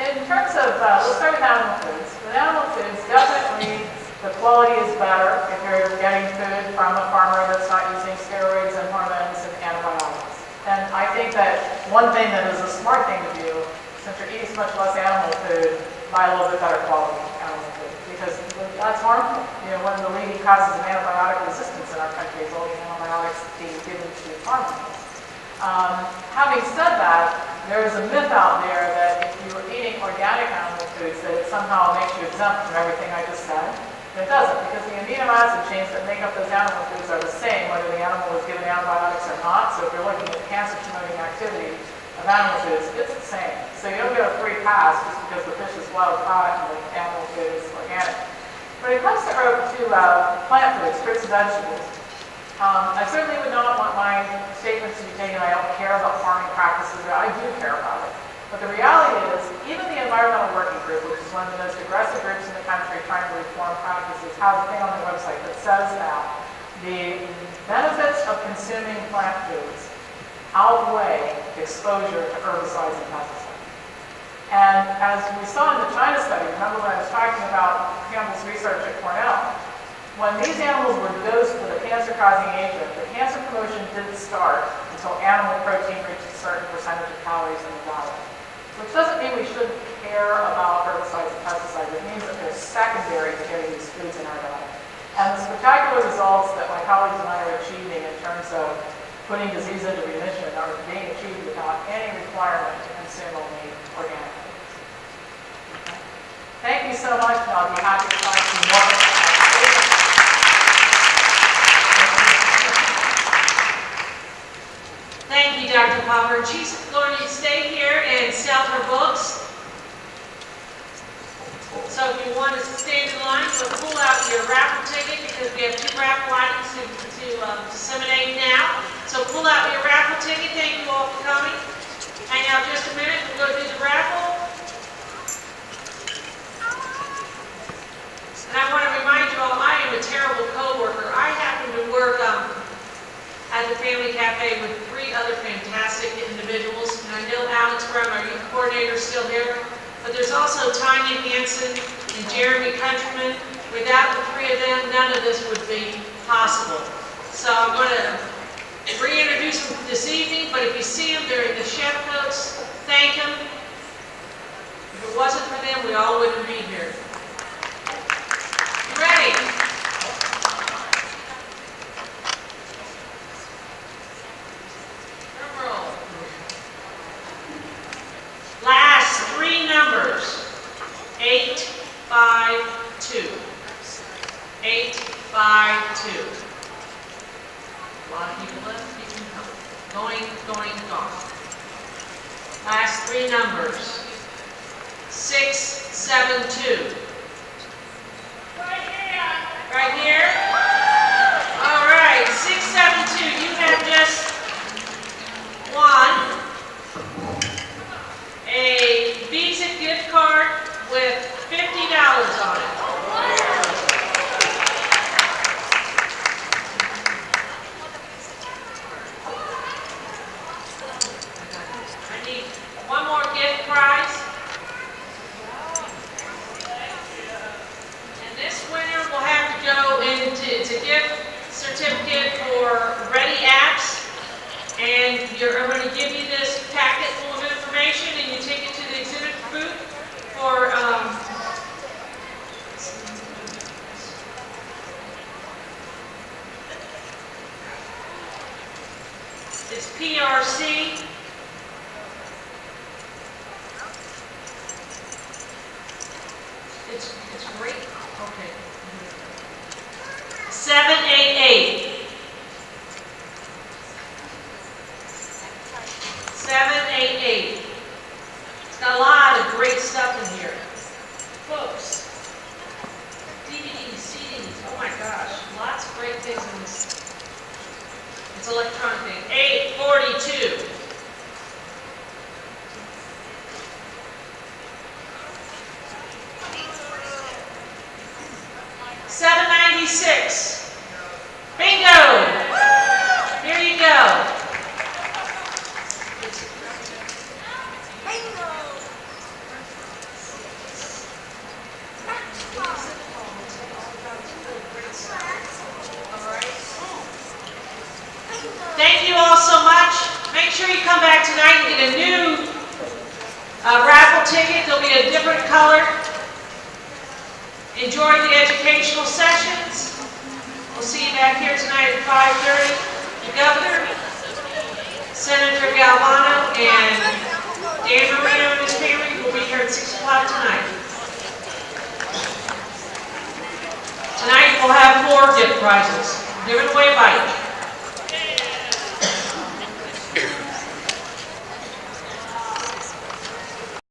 In terms of, let's start with animal foods. With animal foods, definitely the quality is better if you're getting food from a farmer that's not using steroids and hormones and antibiotics. And I think that one thing that is a smart thing to do, since you're eating so much less animal food, buy a little bit better quality animal food, because that's harmful. You know, one of the leading causes of antibiotic resistance in our country is all the antibiotics being given to farm animals. Having said that, there is a myth out there that if you are eating organic animal foods, that it somehow makes you exempt from everything I just said. And it doesn't, because the amino acid chains that make up those animal foods are the same, whether the animal is given antibiotics or not. So if you're looking at cancer-promoting activity of animal foods, it's the same. So you don't get a free pass just because the fish is wild caught and the animal food is organic. When it comes to plant foods, fruits and vegetables, I certainly would not want my statements to be taken, I don't care about farming practices, or I do care about it. But the reality is, even the Environmental Working Group, which is one of the most aggressive groups in the country trying to reform practices, has a thing on their website that says that the benefits of consuming plant foods outweigh exposure to herbicides and pesticides. And as we saw in the China study, remember when I was talking about Campbell's research at Cornell, when these animals were dosed with a cancer-causing agent, the cancer promotion didn't start until animal protein reached a certain percentage of calories in the diet. Which doesn't mean we shouldn't care about herbicides and pesticides. It means that they're secondary to getting these foods in our diet. And the spectacular results that my colleagues and I are achieving in terms of putting disease into remission are being achieved without any requirement to consume only organic foods. Okay. Thank you so much, and I'll be happy to talk to you more. Thank you, Dr. Popper. She's going to stay here and sell her books. So if you want to stand in line, you'll pull out your raffle ticket because we have 2 raffle items to disseminate now. So pull out your raffle ticket. Thank you all for coming. Hang out just a minute. We'll go do the raffle. And I want to remind you all, I am a terrible coworker. I happen to work at the Family Cafe with 3 other fantastic individuals. And I know Alex Brown, our youth coordinator, is still here. But there's also Tanya Hansen and Jeremy Countryman. Without the 3 of them, none of this would be possible. So I'm going to reintroduce them this evening, but if you see them, they're in the chef coats. Thank them. If it wasn't for them, we all wouldn't be here. You ready? Last 3 numbers, 852. 852. A lot of people left, you can come. Going, gone. Last 3 numbers, 672. Right here? All right, 672. It's a gift certificate for Ready Apps. And I'm going to give you this packet full of information, and you take it to the exhibit booth for, it's PRC. It's great. Okay. 788. 788. It's got a lot of great stuff in here. Books, DVDs, CDs, oh my gosh, lots of great things in this. It's electronic thing. 842. 796. Bingo! Here you go. Thank you all so much. Make sure you come back tonight and get a new raffle ticket. There'll be a different color. Enjoy the educational sessions. We'll see you back here tonight at 5:30. The governor, Senator Galvano, and Dan Marino and his family will be here at 6 o'clock tonight. Tonight we'll have 4 gift prizes given away by